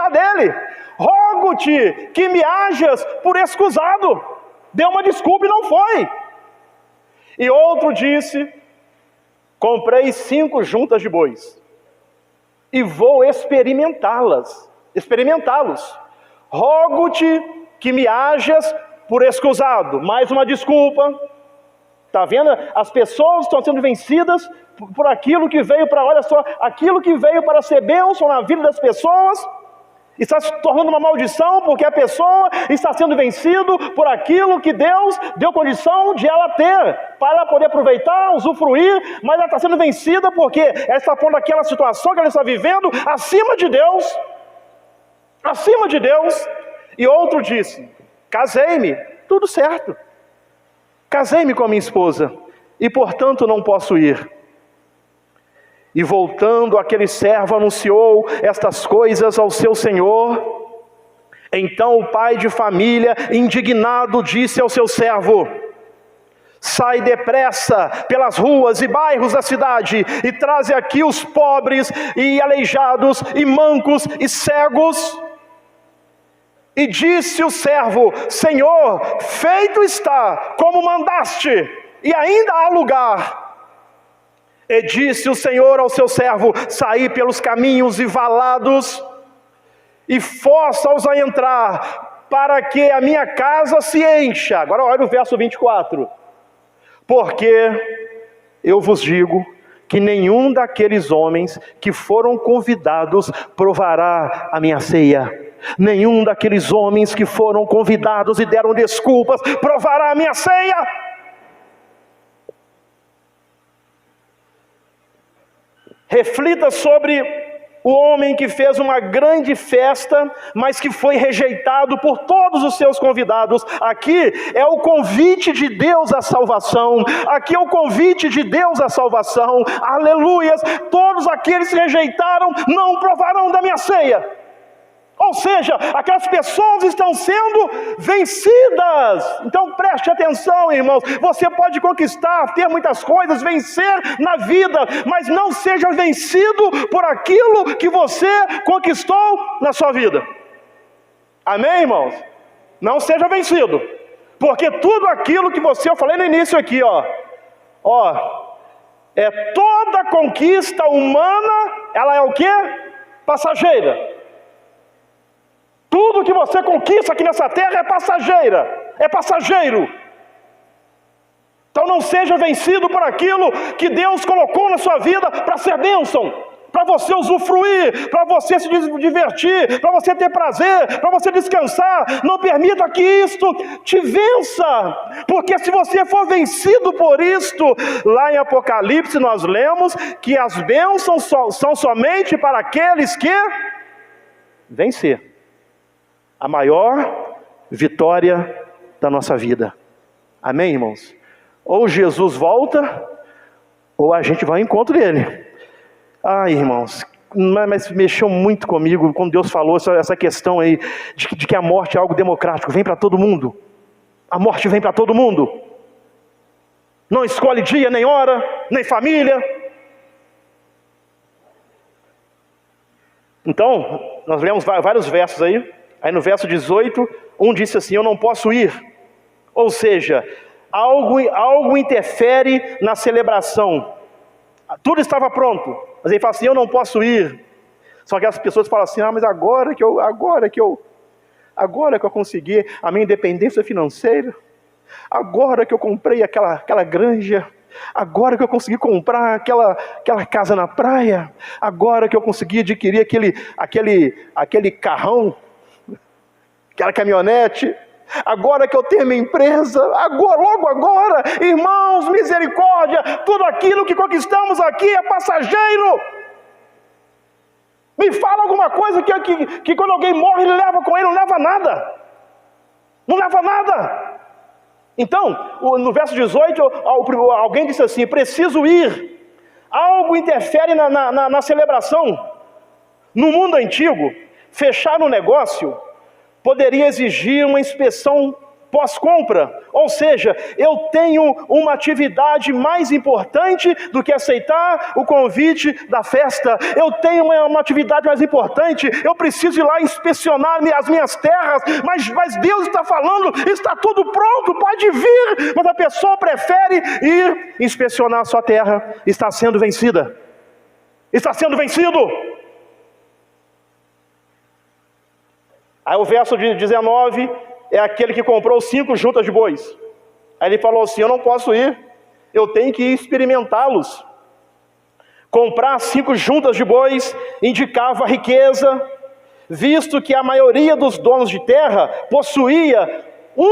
dele. Rogo-te que me hajas por escusado. Deu uma desculpa e não foi. E outro disse: comprei 5 juntas de bois e vou experimentá-los. Rogo-te que me hajas por escusado. Mais uma desculpa. Está vendo? As pessoas estão sendo vencidas por aquilo que veio para, olha só, aquilo que veio para ser bênção na vida das pessoas, está se tornando uma maldição, porque a pessoa está sendo vencido por aquilo que Deus deu condição de ela ter, para ela poder aproveitar, usufruir, mas ela está sendo vencida porque ela está pondo aquela situação que ela está vivendo acima de Deus. E outro disse: casei-me, tudo certo. Casei-me com a minha esposa, e portanto não posso ir. E voltando, aquele servo anunciou estas coisas ao seu senhor. Então o pai de família, indignado, disse ao seu servo: sai depressa pelas ruas e bairros da cidade, e traze aqui os pobres, e aleijados, e mancos, e cegos. E disse o servo: Senhor, feito está, como mandaste, e ainda há lugar. E disse o Senhor ao seu servo: saí pelos caminhos e valados, e força-os a entrar, para que a minha casa se encha. Agora olha o verso 24. Porque eu vos digo que nenhum daqueles homens que foram convidados provará a minha ceia. Nenhum daqueles homens que foram convidados e deram desculpas provará a minha ceia. Reflita sobre o homem que fez uma grande festa, mas que foi rejeitado por todos os seus convidados. Aqui é o convite de Deus à salvação. Aleluias! Todos aqueles que rejeitaram não provarão da minha ceia. Ou seja, aquelas pessoas estão sendo vencidas. Então preste atenção, irmãos. Você pode conquistar, ter muitas coisas, vencer na vida, mas não seja vencido por aquilo que você conquistou na sua vida. Amém, irmãos? Não seja vencido, porque tudo aquilo que eu falei no início aqui, toda conquista humana, ela é o quê? Passageira. Tudo que você conquista aqui nessa terra é passageiro. Então não seja vencido por aquilo que Deus colocou na sua vida para ser bênção, para você usufruir, para você se divertir, para você ter prazer, para você descansar. Não permita que isto te vença, porque se você for vencido por isto, lá em Apocalipse nós lemos que as bênçãos são somente para aqueles que vencer. A maior vitória da nossa vida. Amém, irmãos? Ou Jesus volta, ou a gente vai ao encontro dele. Ai, irmãos, mas mexeu muito comigo quando Deus falou essa questão aí de que a morte é algo democrático, vem para todo mundo. A morte vem para todo mundo. Não escolhe dia, nem hora, nem família. Então, nós lemos vários versos aí. Aí no verso 18, um disse assim: eu não posso ir. Ou seja, algo interfere na celebração. Tudo estava pronto, mas ele fala assim: eu não posso ir. São aquelas pessoas que falam assim: mas agora que eu consegui a minha independência financeira, agora que eu comprei aquela granja, agora que eu consegui comprar aquela casa na praia, agora que eu consegui adquirir aquele carrão, aquela caminhonete, agora que eu tenho minha empresa, logo agora, irmãos, misericórdia, tudo aquilo que conquistamos aqui é passageiro. Me fala alguma coisa que quando alguém morre, ele leva com ele, não leva nada. Não leva nada. Então, no verso 18, alguém disse assim: preciso ir. Algo interfere na celebração. No mundo antigo, fechar um negócio poderia exigir uma inspeção pós-compra. Ou seja, eu tenho uma atividade mais importante do que aceitar o convite da festa. Eu tenho uma atividade mais importante. Eu preciso ir lá inspecionar as minhas terras. Mas Deus está falando, está tudo pronto, pode vir. Mas a pessoa prefere ir inspecionar a sua terra. Está sendo vencida. Está sendo vencido. Aí o verso de 19 é aquele que comprou 5 juntas de bois. Aí ele falou assim: eu não posso ir, eu tenho que experimentá-los. Comprar 5 juntas de bois indicava riqueza, visto que a maioria dos donos de terra possuía 1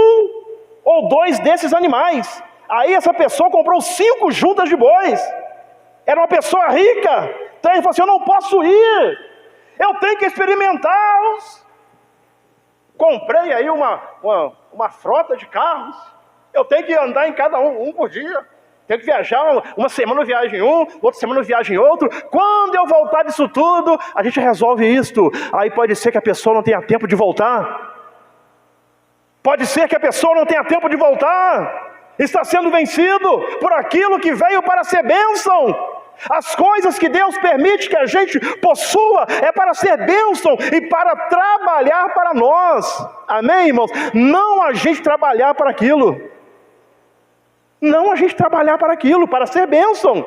ou 2 desses animais. Aí essa pessoa comprou 5 juntas de bois. Era uma pessoa rica. Então ele falou assim: eu não posso ir, eu tenho que experimentá-los. Comprei aí uma frota de carros. Eu tenho que andar em cada um por dia. Tenho que viajar, uma semana eu viajo em outra semana eu viajo em outro. Quando eu voltar disso tudo, a gente resolve isto. Aí pode ser que a pessoa não tenha tempo de voltar. Pode ser que a pessoa não tenha tempo de voltar. Está sendo vencido por aquilo que veio para ser bênção. As coisas que Deus permite que a gente possua é para ser bênção e para trabalhar para nós. Amém, irmãos? Não a gente trabalhar para aquilo. Não a gente trabalhar para aquilo, para ser bênção.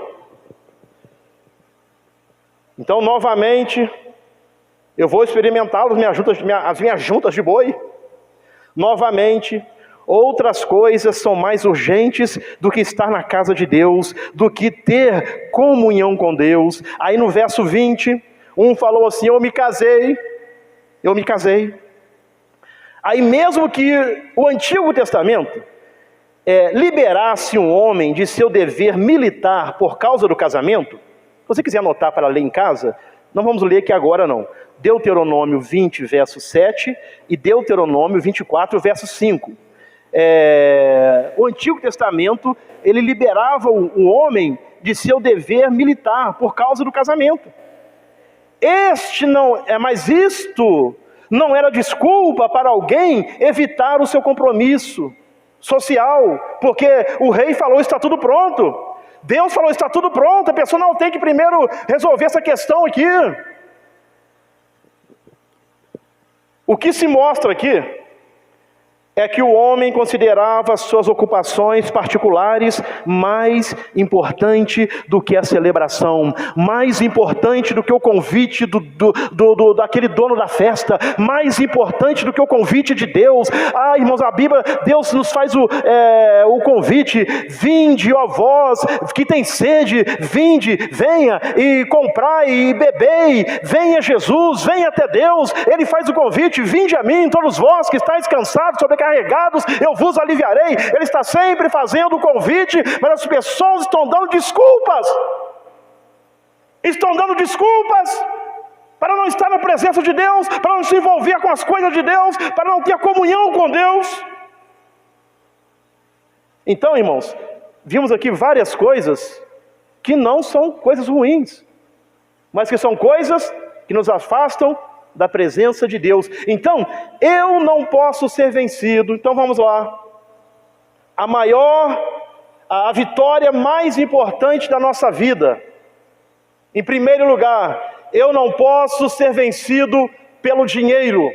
Então, novamente, eu vou experimentar as minhas juntas de boi. Novamente, outras coisas são mais urgentes do que estar na casa de Deus, do que ter comunhão com Deus. Aí no verso 20, um falou assim: eu me casei. Aí mesmo que o Antigo Testamento liberasse um homem de seu dever militar por causa do casamento, se você quiser anotar para ler em casa, não vamos ler aqui agora não. Deuteronômio 20, verso 7 e Deuteronômio 24, verso 5. O Antigo Testamento, ele liberava o homem de seu dever militar por causa do casamento. Mas isto não era desculpa para alguém evitar o seu compromisso social, porque o rei falou, está tudo pronto. Deus falou, está tudo pronto, a pessoa não tem que primeiro resolver essa questão aqui. O que se mostra aqui é que o homem considerava as suas ocupações particulares mais importante do que a celebração, mais importante do que o convite daquele dono da festa, mais importante do que o convite de Deus. Irmãos, a Bíblia, Deus nos faz o convite: vinde, ó vós que tem sede, vinde, venha e comprai e bebei, venha Jesus, venha até Deus. Ele faz o convite: vinde a mim, todos vós que estáis cansados, sobrecarregados, eu vos aliviarei. Ele está sempre fazendo o convite, mas as pessoas estão dando desculpas. Estão dando desculpas para não estar na presença de Deus, para não se envolver com as coisas de Deus, para não ter comunhão com Deus. Então, irmãos, vimos aqui várias coisas que não são coisas ruins, mas que são coisas que nos afastam da presença de Deus. Então, eu não posso ser vencido. Então vamos lá. A vitória mais importante da nossa vida. Em primeiro lugar, eu não posso ser vencido pelo dinheiro.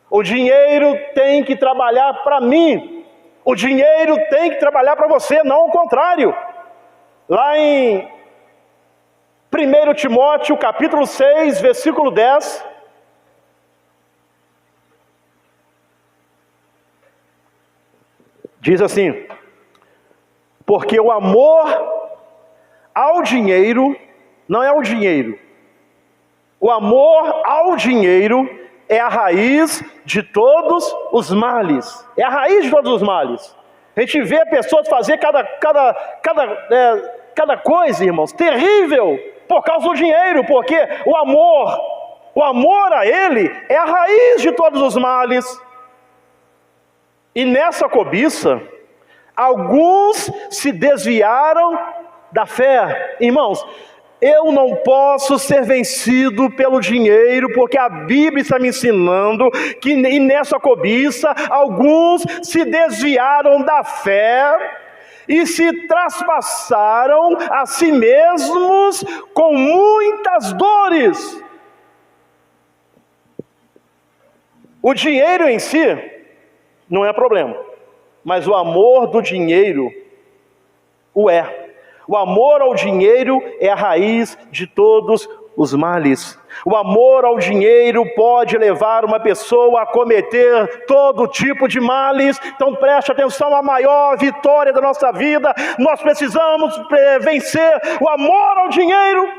O dinheiro tem que trabalhar para mim. O dinheiro tem que trabalhar para você, não o contrário. Lá em 1 Timóteo, capítulo 6, versículo 10. Diz assim: porque o amor ao dinheiro, não é o dinheiro. O amor ao dinheiro é a raiz de todos os males. É a raiz de todos os males. A gente vê pessoas fazer cada coisa, irmãos, terrível, por causa do dinheiro, porque o amor a ele é a raiz de todos os males. E nessa cobiça, alguns se desviaram da fé. Irmãos, eu não posso ser vencido pelo dinheiro, porque a Bíblia está me ensinando que e nessa cobiça, alguns se desviaram da fé e se traspassaram a si mesmos com muitas dores. O dinheiro em si não é problema, mas o amor do dinheiro o é. O amor ao dinheiro é a raiz de todos os males. O amor ao dinheiro pode levar uma pessoa a cometer todo tipo de males. Então preste atenção, a maior vitória da nossa vida, nós precisamos vencer o amor ao dinheiro.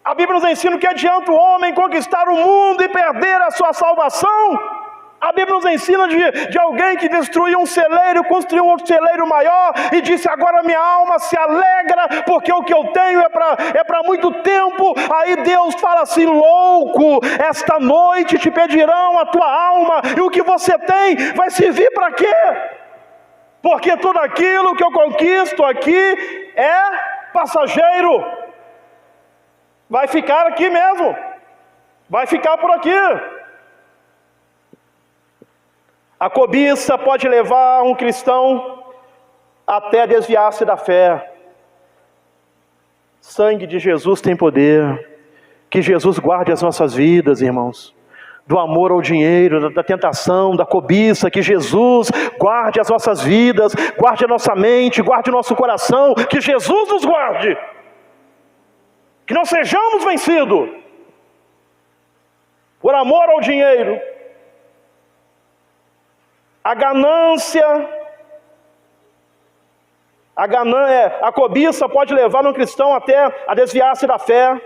A Bíblia nos ensina que adianta o homem conquistar o mundo e perder a sua salvação. A Bíblia nos ensina de alguém que destruiu um celeiro, construiu um outro celeiro maior e disse: agora minha alma se alegra, porque o que eu tenho é para muito tempo. Aí Deus fala assim: louco, esta noite te pedirão a tua alma, e o que você tem vai servir para quê? Porque tudo aquilo que eu conquisto aqui é passageiro, vai ficar aqui mesmo, vai ficar por aqui. A cobiça pode levar um cristão até desviar-se da fé. Sangue de Jesus tem poder. Que Jesus guarde as nossas vidas, irmãos, do amor ao dinheiro, da tentação, da cobiça. Que Jesus guarde as nossas vidas, guarde a nossa mente, guarde o nosso coração. Que Jesus nos guarde. Que não sejamos vencidos por amor ao dinheiro. A ganância, a cobiça pode levar um cristão até a desviar-se da fé.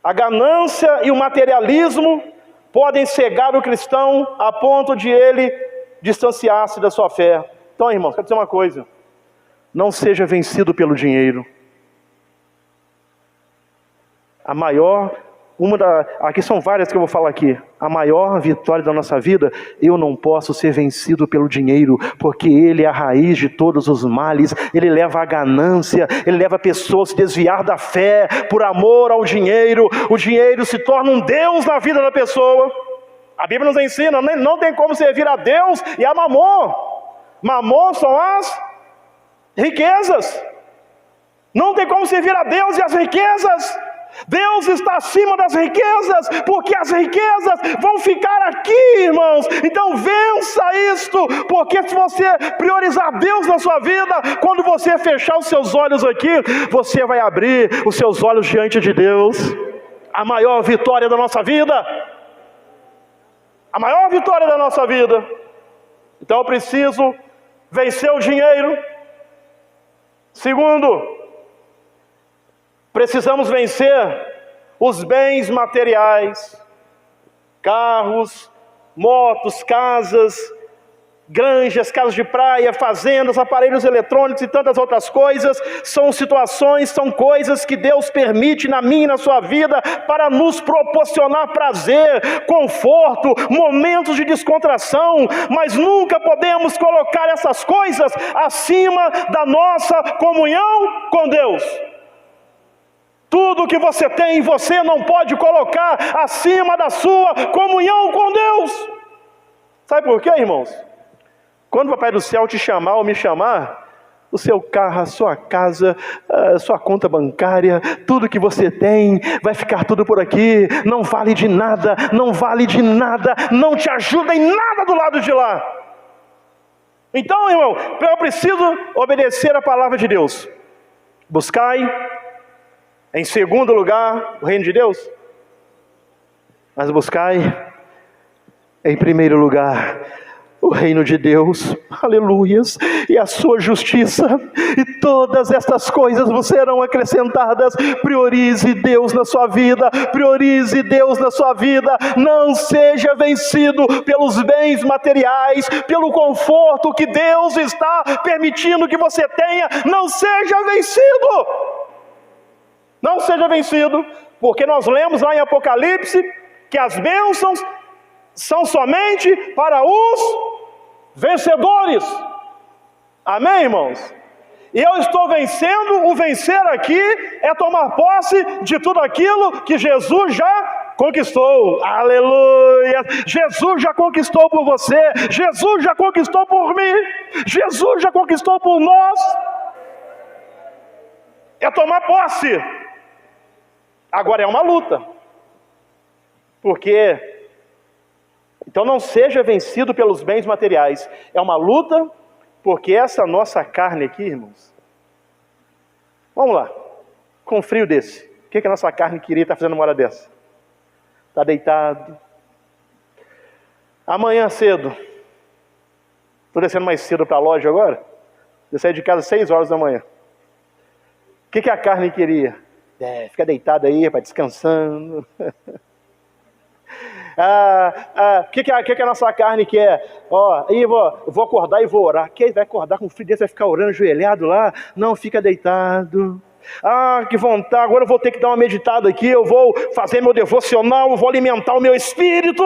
A ganância e o materialismo podem cegar o cristão a ponto de ele distanciar-se da sua fé. Então, irmãos, quero dizer uma coisa: não seja vencido pelo dinheiro. A maior Aqui são várias que eu vou falar aqui. A maior vitória da nossa vida: eu não posso ser vencido pelo dinheiro, porque ele é a raiz de todos os males. Ele leva à ganância, ele leva pessoas a se desviar da fé por amor ao dinheiro. O dinheiro se torna um Deus na vida da pessoa. A Bíblia nos ensina, não tem como servir a Deus e a Mamon. Mamon são as riquezas. Não tem como servir a Deus e as riquezas. Deus está acima das riquezas, porque as riquezas vão ficar aqui, irmãos. Então vença isto, porque se você priorizar Deus na sua vida, quando você fechar os seus olhos aqui, você vai abrir os seus olhos diante de Deus. A maior vitória da nossa vida. A maior vitória da nossa vida. Então eu preciso vencer o dinheiro. Segundo, precisamos vencer os bens materiais, carros, motos, casas, granjas, casas de praia, fazendas, aparelhos eletrônicos e tantas outras coisas. São situações, são coisas que Deus permite na minha e na sua vida para nos proporcionar prazer, conforto, momentos de descontração, mas nunca podemos colocar essas coisas acima da nossa comunhão com Deus. Tudo que você tem, você não pode colocar acima da sua comunhão com Deus. Sabe por quê, irmãos? Quando o Papai do Céu te chamar ou me chamar, o seu carro, a sua casa, a sua conta bancária, tudo que você tem, vai ficar tudo por aqui. Não vale de nada, não vale de nada, não te ajuda em nada do lado de lá. Então, irmão, eu preciso obedecer a palavra de Deus. Buscai em segundo lugar o reino de Deus, mas buscai em primeiro lugar o reino de Deus, aleluias, e a sua justiça, e todas estas coisas vos serão acrescentadas. Priorize Deus na sua vida, priorize Deus na sua vida. Não seja vencido pelos bens materiais, pelo conforto que Deus está permitindo que você tenha. Não seja vencido. Não seja vencido, porque nós lemos lá em Apocalipse que as bênçãos são somente para os vencedores. Amém, irmãos? E eu estou vencendo. O vencer aqui é tomar posse de tudo aquilo que Jesus já conquistou. Aleluia! Jesus já conquistou por você, Jesus já conquistou por mim, Jesus já conquistou por nós. É tomar posse. Agora é uma luta, porque então não seja vencido pelos bens materiais. É uma luta, porque essa nossa carne aqui, irmãos, vamos lá, com um frio desse, o que a nossa carne queria estar fazendo uma hora dessa? Está deitado. Amanhã cedo, estou descendo mais cedo para a loja agora, eu saí de casa às 6 horas da manhã. O que a carne queria? Fica deitado aí, rapaz, descansando. O que a nossa carne quer? Aí vou acordar e vou orar. Quem vai acordar com frio desse, vai ficar orando ajoelhado lá? Não, fica deitado. Que vontade, agora eu vou ter que dar uma meditada aqui, eu vou fazer meu devocional, eu vou alimentar o meu espírito.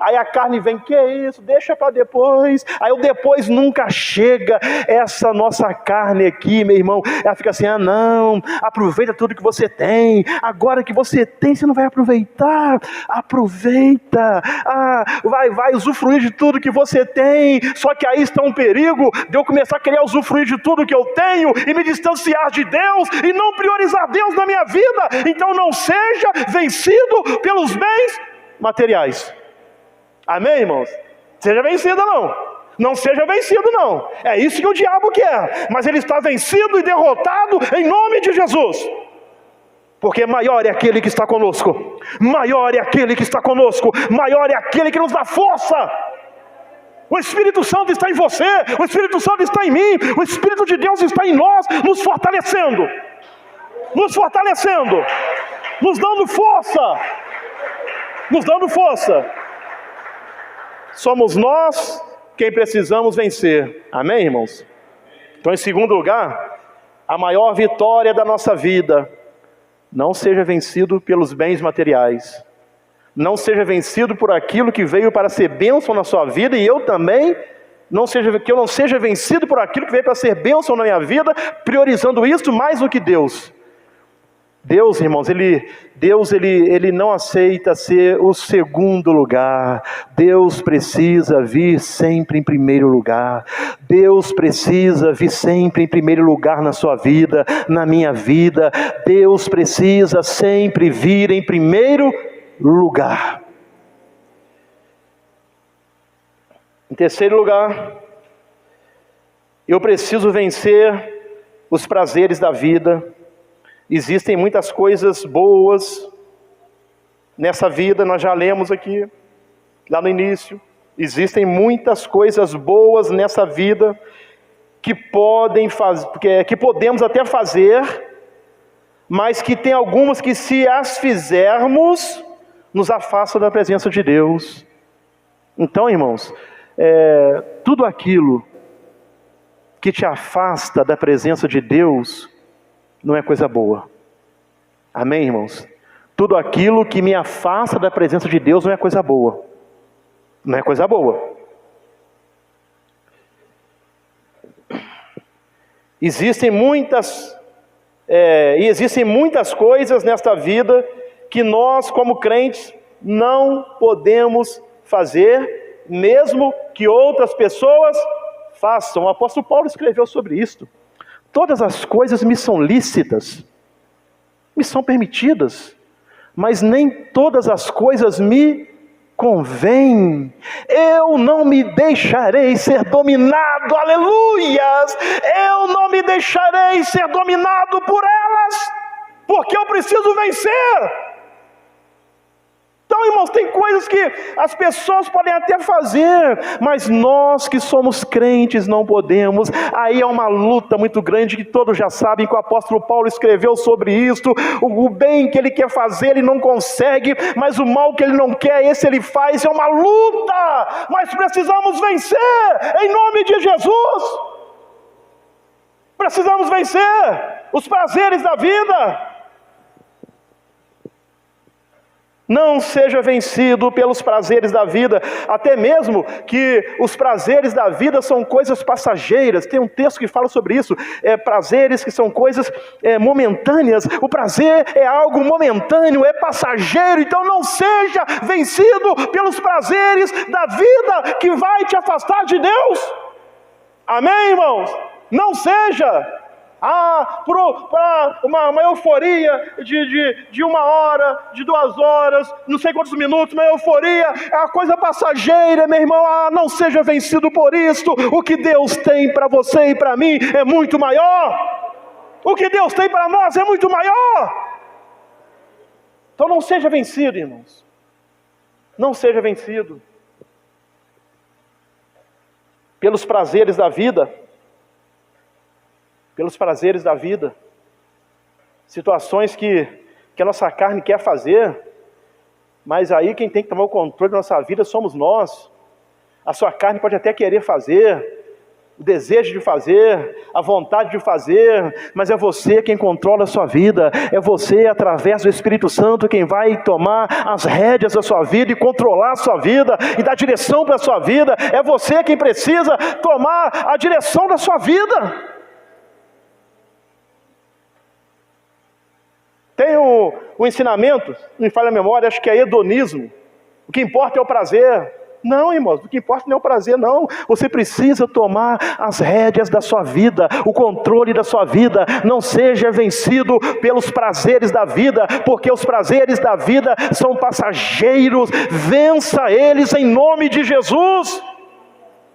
Aí a carne vem, que é isso? Deixa para depois. Aí o depois nunca chega. Essa nossa carne aqui, meu irmão, ela fica assim, não, aproveita tudo que você tem. Agora que você tem, você não vai aproveitar. Aproveita. Vai usufruir de tudo que você tem. Só que aí está um perigo de eu começar a querer usufruir de tudo que eu tenho e me distanciar de Deus e não priorizar Deus na minha vida. Então não seja vencido pelos bens materiais. Amém, irmãos? Seja vencido não. Não seja vencido não. É isso que o diabo quer. Mas ele está vencido e derrotado em nome de Jesus. Porque maior é aquele que está conosco. Maior é aquele que está conosco. Maior é aquele que nos dá força. O Espírito Santo está em você. O Espírito Santo está em mim. O Espírito de Deus está em nós, nos fortalecendo. Nos fortalecendo. Nos dando força. Nos dando força. Somos nós quem precisamos vencer. Amém, irmãos? Então, em segundo lugar, a maior vitória da nossa vida Não seja vencido pelos bens materiais. Não seja vencido por aquilo que veio para ser bênção na sua vida, e eu também, que eu não seja vencido por aquilo que veio para ser bênção na minha vida, priorizando isso mais do que Deus. Deus, irmãos, Ele não aceita ser o segundo lugar. Deus precisa vir sempre em primeiro lugar. Deus precisa vir sempre em primeiro lugar na sua vida, na minha vida. Deus precisa sempre vir em primeiro lugar. Em terceiro lugar, eu preciso vencer os prazeres da vida. Existem muitas coisas boas nessa vida, nós já lemos aqui, lá no início. Existem muitas coisas boas nessa vida que podemos até fazer, mas que tem algumas que, se as fizermos, nos afastam da presença de Deus. Então, irmãos, tudo aquilo que te afasta da presença de Deus não é coisa boa. Amém, irmãos? Tudo aquilo que me afasta da presença de Deus não é coisa boa. Não é coisa boa. Existem muitas coisas nesta vida que nós, como crentes, não podemos fazer, mesmo que outras pessoas façam. O apóstolo Paulo escreveu sobre isto. Todas as coisas me são lícitas, me são permitidas, mas nem todas as coisas me convêm. Eu não me deixarei ser dominado, aleluias! Eu não me deixarei ser dominado por elas, porque eu preciso vencer. Então, irmãos, tem coisas que as pessoas podem até fazer, mas nós que somos crentes não podemos. Aí é uma luta muito grande, que todos já sabem que o apóstolo Paulo escreveu sobre isso. O bem que ele quer fazer, ele não consegue, mas o mal que ele não quer, esse ele faz. É uma luta, mas precisamos vencer, em nome de Jesus. Precisamos vencer os prazeres da vida. Não seja vencido pelos prazeres da vida, até mesmo que os prazeres da vida são coisas passageiras. Tem um texto que fala sobre isso, prazeres que são coisas momentâneas. O prazer é algo momentâneo, é passageiro. Então não seja vencido pelos prazeres da vida que vai te afastar de Deus. Amém, irmãos? Não seja para uma euforia de 1 hora, de 2 horas, não sei quantos minutos, uma euforia, é uma coisa passageira, meu irmão. Não seja vencido por isto. O que Deus tem para você e para mim é muito maior. O que Deus tem para nós é muito maior. Então não seja vencido, irmãos. Não seja vencido pelos prazeres da vida. Pelos prazeres da vida, situações que a nossa carne quer fazer, mas aí quem tem que tomar o controle da nossa vida somos nós. A sua carne pode até querer fazer, o desejo de fazer, a vontade de fazer, mas é você quem controla a sua vida, é você, através do Espírito Santo, quem vai tomar as rédeas da sua vida e controlar a sua vida e dar direção para a sua vida. É você quem precisa tomar a direção da sua vida. Tem o ensinamento, não me falha a memória, acho que é hedonismo. O que importa é o prazer. Não, irmãos, o que importa não é o prazer, não. Você precisa tomar as rédeas da sua vida, o controle da sua vida. Não seja vencido pelos prazeres da vida, porque os prazeres da vida são passageiros. Vença eles em nome de Jesus.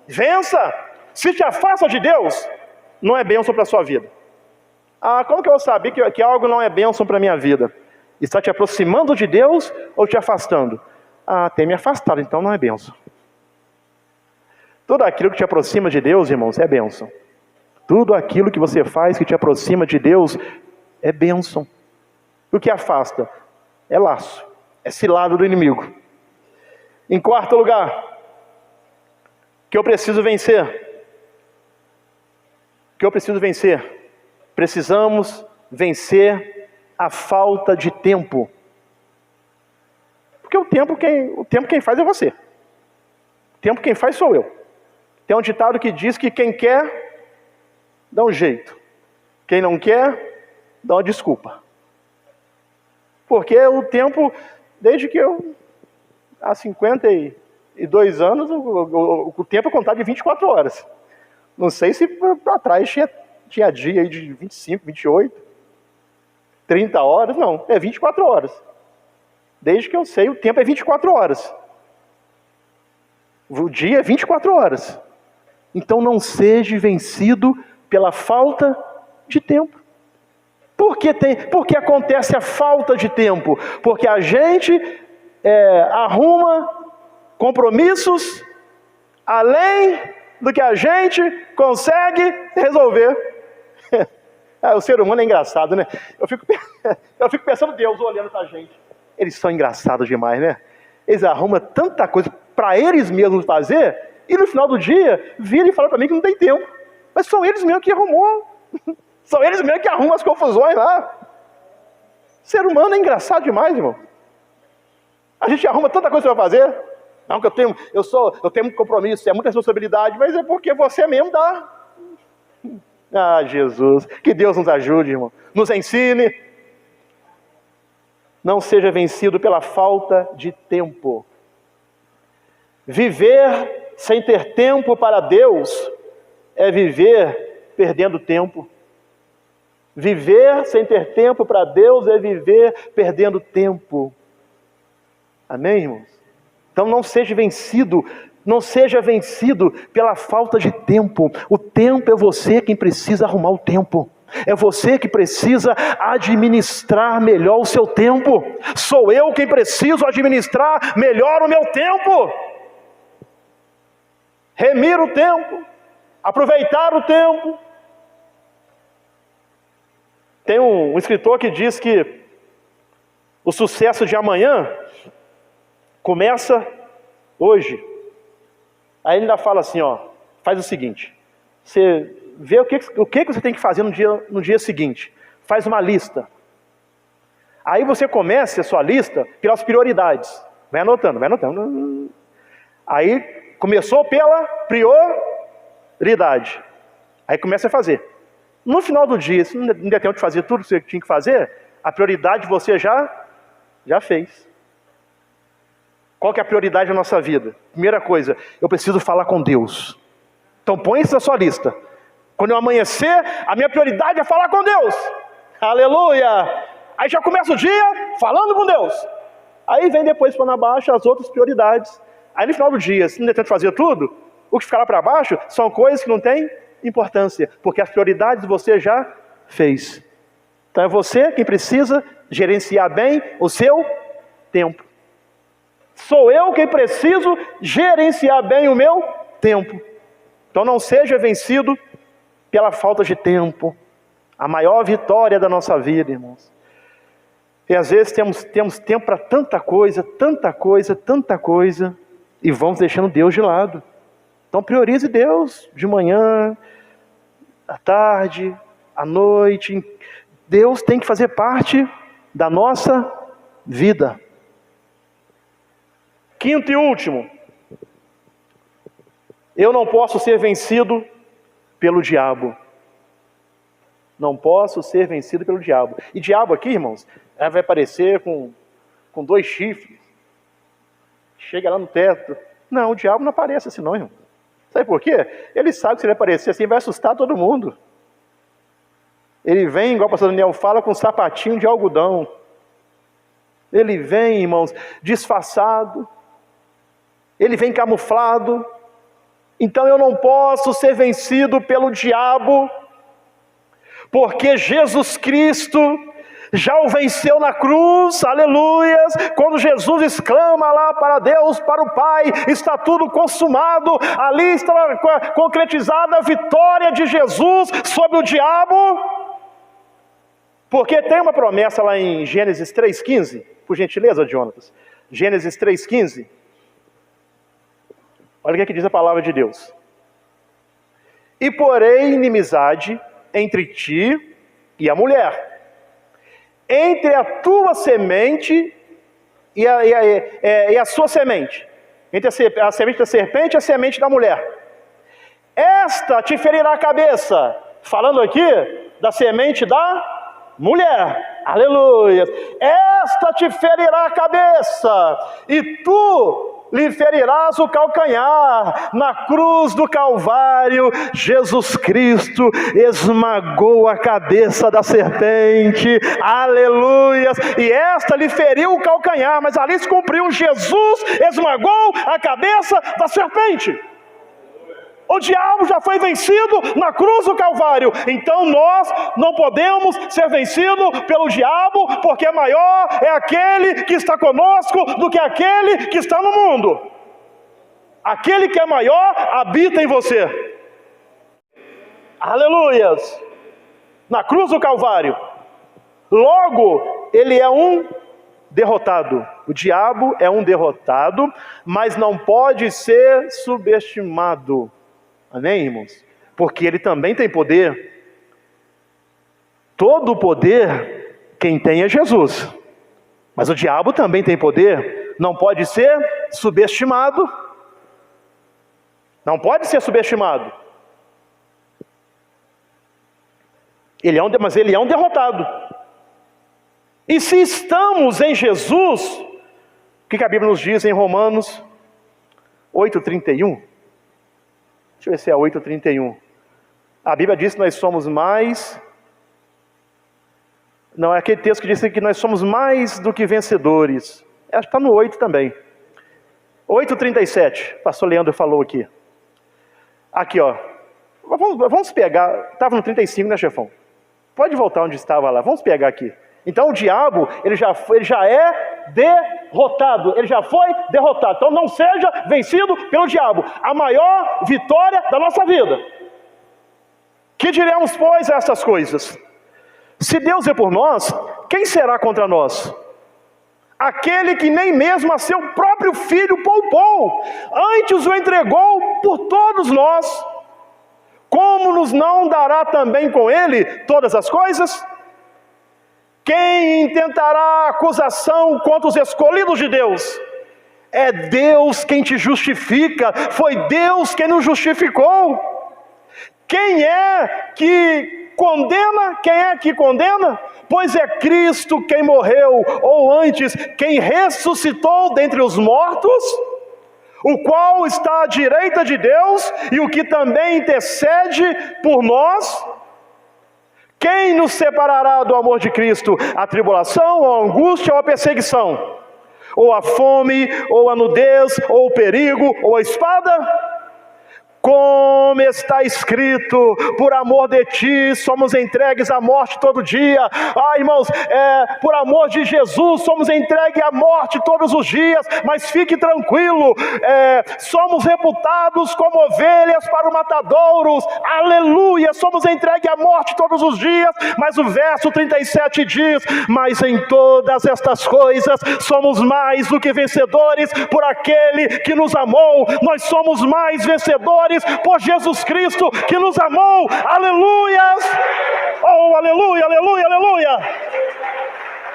Vença. Se te afasta de Deus, não é bênção para a sua vida. Como que eu vou saber que algo não é bênção para a minha vida? Está te aproximando de Deus ou te afastando? Tem me afastado, então não é bênção. Tudo aquilo que te aproxima de Deus, irmãos, é bênção. Tudo aquilo que você faz que te aproxima de Deus é bênção. O que afasta é laço, é cilado do inimigo. Em quarto lugar, que eu preciso vencer. Que eu preciso vencer. Precisamos vencer a falta de tempo. Porque o tempo quem faz é você. O tempo quem faz sou eu. Tem um ditado que diz que quem quer, dá um jeito. Quem não quer, dá uma desculpa. Porque o tempo, desde que eu, há 52 anos, o tempo é contado de 24 horas. Não sei se para trás tinha dia aí de 25, 28, 30 horas, não, é 24 horas. Desde que eu sei, o tempo é 24 horas. O dia é 24 horas. Então não seja vencido pela falta de tempo. Por que acontece a falta de tempo? Porque a gente arruma compromissos além do que a gente consegue resolver. O ser humano é engraçado, né? Eu fico pensando, Deus olhando pra gente. Eles são engraçados demais, né? Eles arrumam tanta coisa para eles mesmos fazer, e no final do dia, viram e falam para mim que não tem tempo. Mas são eles mesmos que arrumam. São eles mesmos que arrumam as confusões lá. O ser humano é engraçado demais, irmão. A gente arruma tanta coisa para fazer. Não, que eu tenho muito compromisso, é muita responsabilidade, mas é porque você mesmo dá. Ah, Jesus, que Deus nos ajude, irmão. Nos ensine. Não seja vencido pela falta de tempo. Viver sem ter tempo para Deus é viver perdendo tempo. Viver sem ter tempo para Deus é viver perdendo tempo. Amém, irmãos? Então não seja vencido pela falta de tempo. O tempo é você quem precisa arrumar o tempo. É você que precisa administrar melhor o seu tempo. Sou eu quem preciso administrar melhor o meu tempo. Remir o tempo, aproveitar o tempo. Tem um escritor que diz que o sucesso de amanhã começa hoje. Aí ele ainda fala assim, faz o seguinte, você vê o que você tem que fazer no dia seguinte, faz uma lista. Aí você começa a sua lista pelas prioridades, vai anotando. Aí começou pela prioridade, aí começa a fazer. No final do dia, se não der tempo de fazer tudo que você tinha que fazer, a prioridade você já fez. Qual que é a prioridade da nossa vida? Primeira coisa, eu preciso falar com Deus. Então põe isso na sua lista. Quando eu amanhecer, a minha prioridade é falar com Deus. Aleluia! Aí já começa o dia falando com Deus. Aí vem depois para baixo as outras prioridades. Aí no final do dia, se não der tempo de fazer tudo, o que ficar lá para baixo são coisas que não têm importância, porque as prioridades você já fez. Então é você quem precisa gerenciar bem o seu tempo. Sou eu quem preciso gerenciar bem o meu tempo. Então não seja vencido pela falta de tempo. A maior vitória da nossa vida, irmãos. E às vezes temos tempo para tanta coisa, e vamos deixando Deus de lado. Então priorize Deus de manhã, à tarde, à noite. Deus tem que fazer parte da nossa vida. Quinto e último, eu não posso ser vencido pelo diabo. Não posso ser vencido pelo diabo. E diabo aqui, irmãos, vai aparecer com 2 chifres. Chega lá no teto. Não, o diabo não aparece assim não, irmão. Sabe por quê? Ele sabe que se ele aparecer assim, vai assustar todo mundo. Ele vem, igual o pastor Daniel fala, com um sapatinho de algodão. Ele vem, irmãos, disfarçado. Ele vem camuflado. Então eu não posso ser vencido pelo diabo, porque Jesus Cristo já o venceu na cruz, aleluias. Quando Jesus exclama lá para Deus, para o Pai, está tudo consumado, ali está concretizada a vitória de Jesus sobre o diabo. Porque tem uma promessa lá em Gênesis 3,15, por gentileza, Jonatas. Gênesis 3,15. Olha o que diz a palavra de Deus. E porém inimizade entre ti e a mulher, entre a tua semente e a sua semente. Entre a semente da serpente e a semente da mulher. Esta te ferirá a cabeça. Falando aqui da semente da mulher. Aleluia. Esta te ferirá a cabeça. E tu lhe ferirás o calcanhar. Na cruz do Calvário, Jesus Cristo esmagou a cabeça da serpente. Aleluia. E esta lhe feriu o calcanhar. Mas ali se cumpriu. Jesus esmagou a cabeça da serpente. O diabo já foi vencido na cruz do Calvário. Então nós não podemos ser vencidos pelo diabo, porque maior é aquele que está conosco do que aquele que está no mundo. Aquele que é maior habita em você. Aleluias! Na cruz do Calvário. Logo, ele é um derrotado. O diabo é um derrotado, mas não pode ser subestimado. Amém, irmãos? Porque ele também tem poder. Todo o poder quem tem é Jesus. Mas o diabo também tem poder. Não pode ser subestimado. Não pode ser subestimado. Mas ele é um derrotado. E se estamos em Jesus, o que a Bíblia nos diz em Romanos 8:31? Deixa eu ver se é 8:31. A Bíblia diz que nós somos mais... Não, é aquele texto que diz que nós somos mais do que vencedores. Acho que está no 8 também. 8:37. O pastor Leandro falou aqui. Aqui, ó. Vamos pegar... Estava no 35, né, chefão? Pode voltar onde estava lá. Vamos pegar aqui. Então o diabo, ele já é derrotado. Ele já foi derrotado. Então não seja vencido pelo diabo. A maior vitória da nossa vida. Que diremos, pois, a essas coisas? Se Deus é por nós, quem será contra nós? Aquele que nem mesmo a seu próprio filho poupou, antes o entregou por todos nós. Como nos não dará também com ele todas as coisas? Quem intentará acusação contra os escolhidos de Deus? É Deus quem te justifica, foi Deus quem nos justificou. Quem é que condena? Quem é que condena? Pois é Cristo quem morreu, ou antes, quem ressuscitou dentre os mortos, o qual está à direita de Deus, e o que também intercede por nós. Quem nos separará do amor de Cristo? A tribulação, ou a angústia, ou a perseguição? Ou a fome, ou a nudez, ou o perigo, ou a espada? Como está escrito, por amor de ti somos entregues à morte todo dia. Irmãos, por amor de Jesus somos entregues à morte todos os dias. Mas fique tranquilo, somos reputados como ovelhas para o matadouros. Aleluia, somos entregues à morte todos os dias. Mas o verso 37 diz: mas em todas estas coisas somos mais do que vencedores por aquele que nos amou. Nós somos mais vencedores por Jesus Cristo que nos amou. Aleluias! Oh, aleluia, aleluia, aleluia!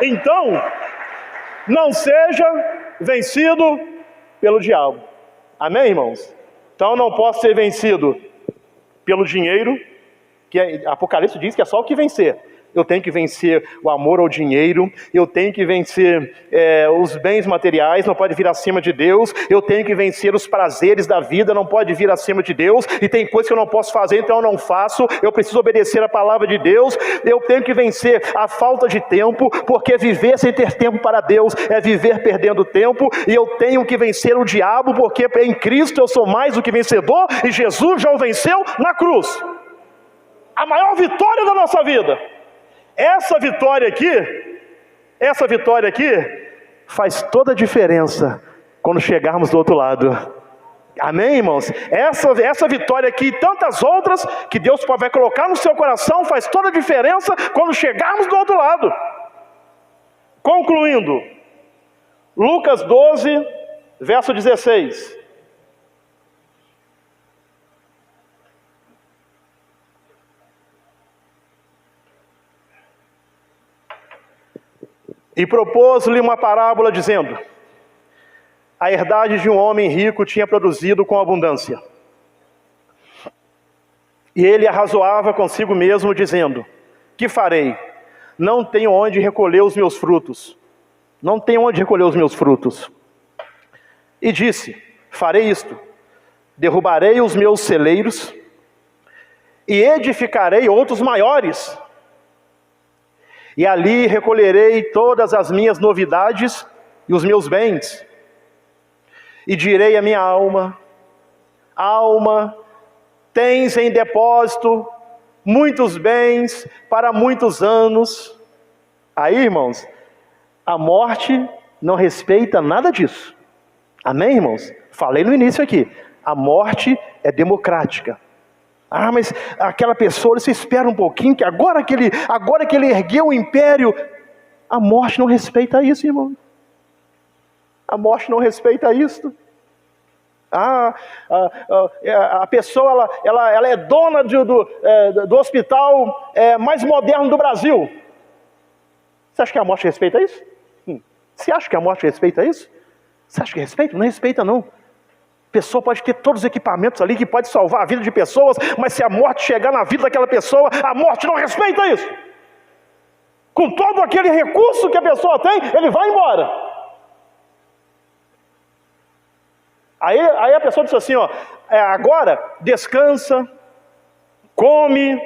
Então, não seja vencido pelo diabo. Amém, irmãos? Então não posso ser vencido pelo dinheiro, que Apocalipse diz que é só o que vencer. Eu tenho que vencer o amor ao dinheiro, eu tenho que vencer os bens materiais, não pode vir acima de Deus, eu tenho que vencer os prazeres da vida, não pode vir acima de Deus, e tem coisas que eu não posso fazer, então eu não faço, eu preciso obedecer a palavra de Deus, eu tenho que vencer a falta de tempo, porque viver sem ter tempo para Deus é viver perdendo tempo, e eu tenho que vencer o diabo, porque em Cristo eu sou mais do que vencedor, e Jesus já o venceu na cruz. A maior vitória da nossa vida. Essa vitória aqui faz toda a diferença quando chegarmos do outro lado. Amém, irmãos? Essa vitória aqui e tantas outras que Deus vai colocar no seu coração faz toda a diferença quando chegarmos do outro lado. Concluindo, Lucas 12, verso 16. E propôs-lhe uma parábola dizendo: a herdade de um homem rico tinha produzido com abundância. E ele arrazoava consigo mesmo, dizendo: que farei? Não tenho onde recolher os meus frutos. Não tenho onde recolher os meus frutos. E disse: farei isto: derrubarei os meus celeiros e edificarei outros maiores. E ali recolherei todas as minhas novidades e os meus bens. E direi à minha alma: alma, tens em depósito muitos bens para muitos anos. Aí, irmãos, a morte não respeita nada disso. Amém, irmãos? Falei no início aqui, a morte é democrática. Ah, mas aquela pessoa, você espera um pouquinho, que agora que ele ergueu o império, a morte não respeita isso, irmão. A morte não respeita isso. A pessoa, ela é dona do hospital mais moderno do Brasil. Você acha que a morte respeita isso? Você acha que a morte respeita isso? Você acha que respeita? Não respeita, não. A pessoa pode ter todos os equipamentos ali que pode salvar a vida de pessoas, mas se a morte chegar na vida daquela pessoa, a morte não respeita isso. Com todo aquele recurso que a pessoa tem, ele vai embora. Aí a pessoa diz assim, agora descansa, come,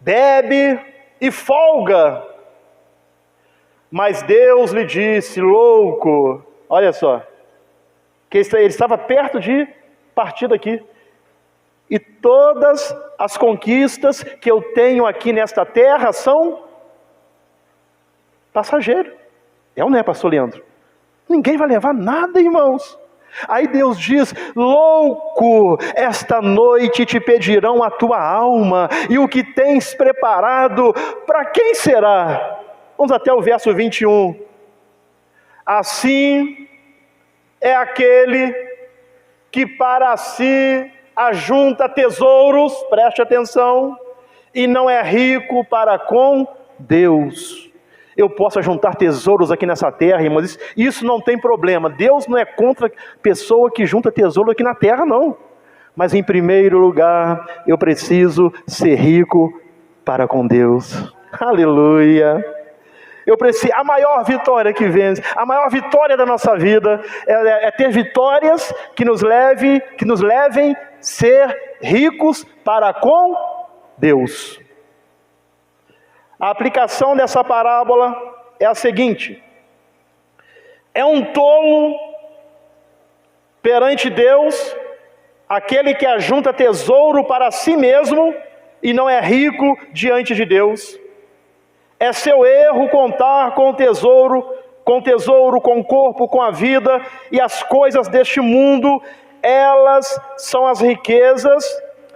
bebe e folga. Mas Deus lhe disse: louco, olha só, que ele estava perto de partir daqui. E todas as conquistas que eu tenho aqui nesta terra são passageiras. É ou não é, pastor Leandro? Ninguém vai levar nada, irmãos. Aí Deus diz: louco, esta noite te pedirão a tua alma, e o que tens preparado, para quem será? Vamos até o verso 21. Assim é aquele que para si ajunta tesouros, preste atenção, e não é rico para com Deus. Eu posso ajuntar tesouros aqui nessa terra, irmãos, isso não tem problema. Deus não é contra pessoa que junta tesouro aqui na terra, não. Mas em primeiro lugar, eu preciso ser rico para com Deus. Aleluia! Eu preciso, a maior vitória que vence, a maior vitória da nossa vida é ter vitórias que nos levem a ser ricos para com Deus. A aplicação dessa parábola é a seguinte: é um tolo perante Deus aquele que ajunta tesouro para si mesmo e não é rico diante de Deus. É seu erro contar com tesouro, com o corpo, com a vida e as coisas deste mundo. Elas são as riquezas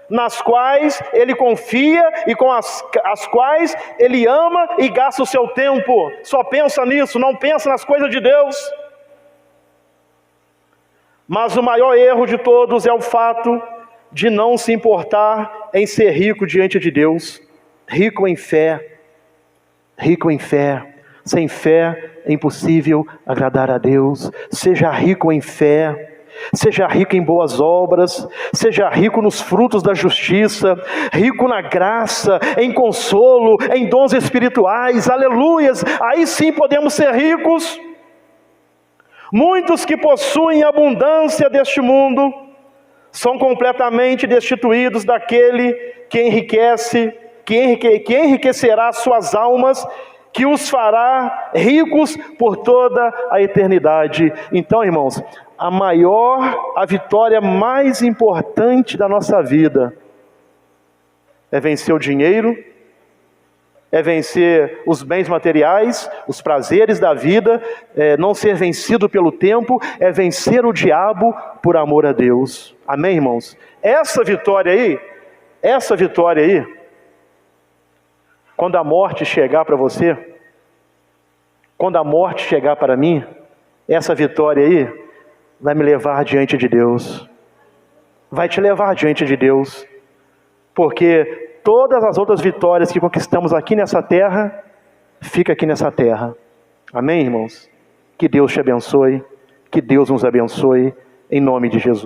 nas quais ele confia e com as quais ele ama e gasta o seu tempo. Só pensa nisso, não pensa nas coisas de Deus. Mas o maior erro de todos é o fato de não se importar em ser rico diante de Deus. Rico em fé. Sem fé é impossível agradar a Deus. Seja rico em fé. Seja rico em boas obras, seja rico nos frutos da justiça, rico na graça, em consolo, em dons espirituais, aleluias, aí sim podemos ser ricos. Muitos que possuem abundância deste mundo, são completamente destituídos daquele que enriquece, que enriquecerá suas almas, que os fará ricos por toda a eternidade. Então, irmãos, a vitória mais importante da nossa vida é vencer o dinheiro, é vencer os bens materiais, os prazeres da vida, não ser vencido pelo tempo, é vencer o diabo por amor a Deus. Amém, irmãos? Essa vitória aí, quando a morte chegar para você, quando a morte chegar para mim, essa vitória aí vai me levar diante de Deus. Vai te levar diante de Deus. Porque todas as outras vitórias que conquistamos aqui nessa terra, fica aqui nessa terra. Amém, irmãos? Que Deus te abençoe, que Deus nos abençoe, em nome de Jesus.